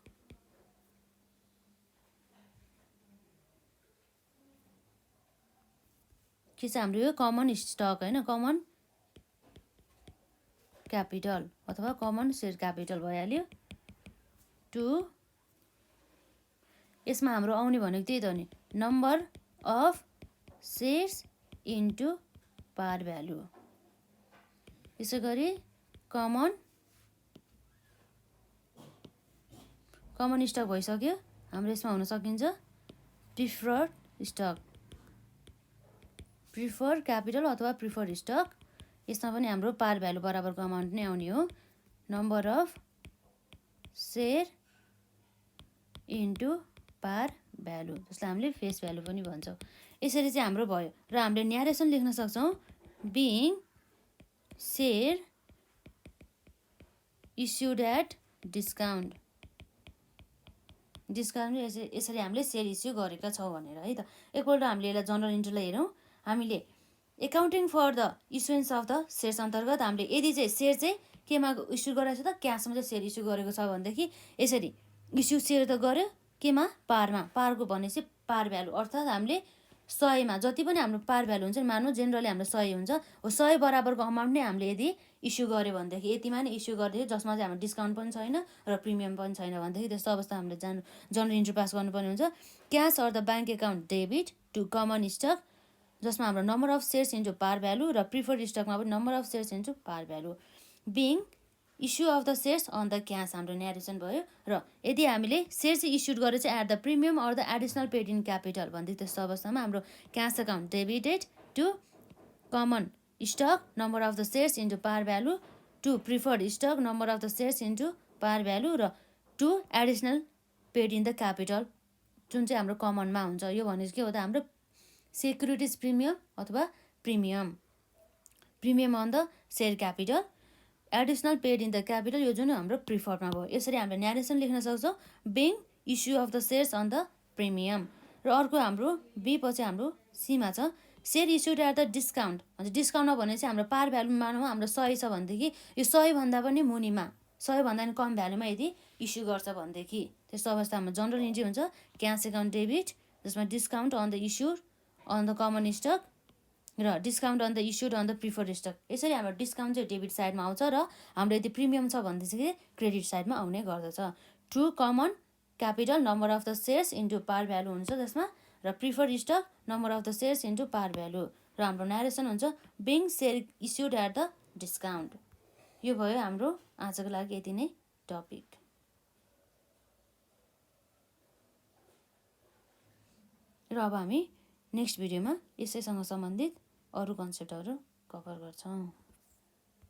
के छ हाम्रो यो कमन स्टक होइन, कमन क्यापिटल अथवा कमन सेयर क्यापिटल भइहाल्यो। टु यसमा हाम्रो आउने भनेको त्यही त हो नि, number of shares into par value. यसै गरी कमन स्टक भइसक्यो हाम्रो। यसमा हुन सकिन्छ प्रिफर्ड स्टक, प्रिफर्ड क्यापिटल अथवा प्रिफर्ड स्टक। यसमा पनि हाम्रो पार भ्यालु बराबरको अमाउन्ट नै आउने हो, number of share into par value, जसलाई हामीले फेस भ्यालु पनि भन्छौँ। यसरी चाहिँ हाम्रो भयो, र हामीले न्यारेसन लेख्न सक्छौँ being share issued at discount, discount यसरी हामीले सेयर इस्यु गरेका छौँ भनेर है त। एकपल्ट हामीले यसलाई जनरल इन्ट्रीलाई हेरौँ। हामीले accounting for the issuance of the shares अन्तर्गत हामीले यदि चाहिँ सेयर चाहिँ केमा इस्यु गरेको छ त, क्यासमा चाहिँ सेयर इस्यु गरेको छ भनेदेखि यसरी इस्यु सेयर त गर्यो केमा, पारमा। पारको भनेपछि पार भ्यालु, अर्थात् हामीले 100मा जति पनि हाम्रो पार भ्यालु हुन्छ नि, मान्नु जेनरली हाम्रो 100 हुन्छ, हो 100 बराबरको अमाउन्ट नै हामीले यदि इस्यु गऱ्यो भनेदेखि, यतिमा नै इस्यु गरिदियो जसमा चाहिँ हाम्रो डिस्काउन्ट पनि छैन र प्रिमियम पनि छैन भनेदेखि त्यस्तो अवस्था हामीले जनरल इन्ट्री पास गर्नुपर्ने हुन्छ। Cash or the bank account debit to common stock, जसमा हाम्रो number of shares into par value, र प्रिफर्ड स्टकमा पनि number of shares into par value. Being issue of the shares on the cash हाम्रो narration भयो। र यदि हामीले सेयर चाहिँ इस्युड गरेर चाहिँ at the premium or the additional paid in capital भनेदेखि त्यस्तो अवस्थामा हाम्रो cash account debited to common stock number of the shares into par value, to preferred stock number of the shares into par value, र to additional paid in the capital जुन चाहिँ हाम्रो कमनमा हुन्छ। यो भनेपछि के हो त, हाम्रो सेक्युरिटिज प्रिमियम अथवा premium on the share capital, additional paid in the capital यो जुन हाम्रो प्रिफर्डमा भयो। यसरी हामीले न्यारेसन लेख्न सक्छौँ being issue of the shares on the premium. र अर्को हाम्रो बी पछि हाम्रो सीमा छ share issued at the discount. डिस्काउन्टमा भने चाहिँ हाम्रो पार भ्यालु मानौँ हाम्रो 100 छ भनेदेखि यो 100 भन्दा पनि मुनिमा, 100 भन्दा पनि कम भ्यालुमा यदि इस्यु गर्छ भनेदेखि त्यस्तो अवस्थामा जनरल इन्ट्री हुन्छ क्यास एकाउन्ट डेबिट, जसमा discount on the issued on the common stock र discount on the issued on the preferred stock. यसरी हाम्रो डिस्काउन्ट चाहिँ डेबिट साइडमा आउँछ, र हाम्रो यदि प्रिमियम छ भनेदेखि क्रेडिट साइडमा आउने गर्दछ। To common capital number of the shares into par value हुन्छ त्यसमा, र preferred stock number of the shares into par value, र हाम्रो न्यारेसन हुन्छ being share issued at the discount. यो भयो हाम्रो आजको लागि यति नै टपिक। र अब हामी नेक्स्ट भिडियोमा यसैसँग सम्बन्धित अरू कन्सेप्टहरू कभर गर्छौँ।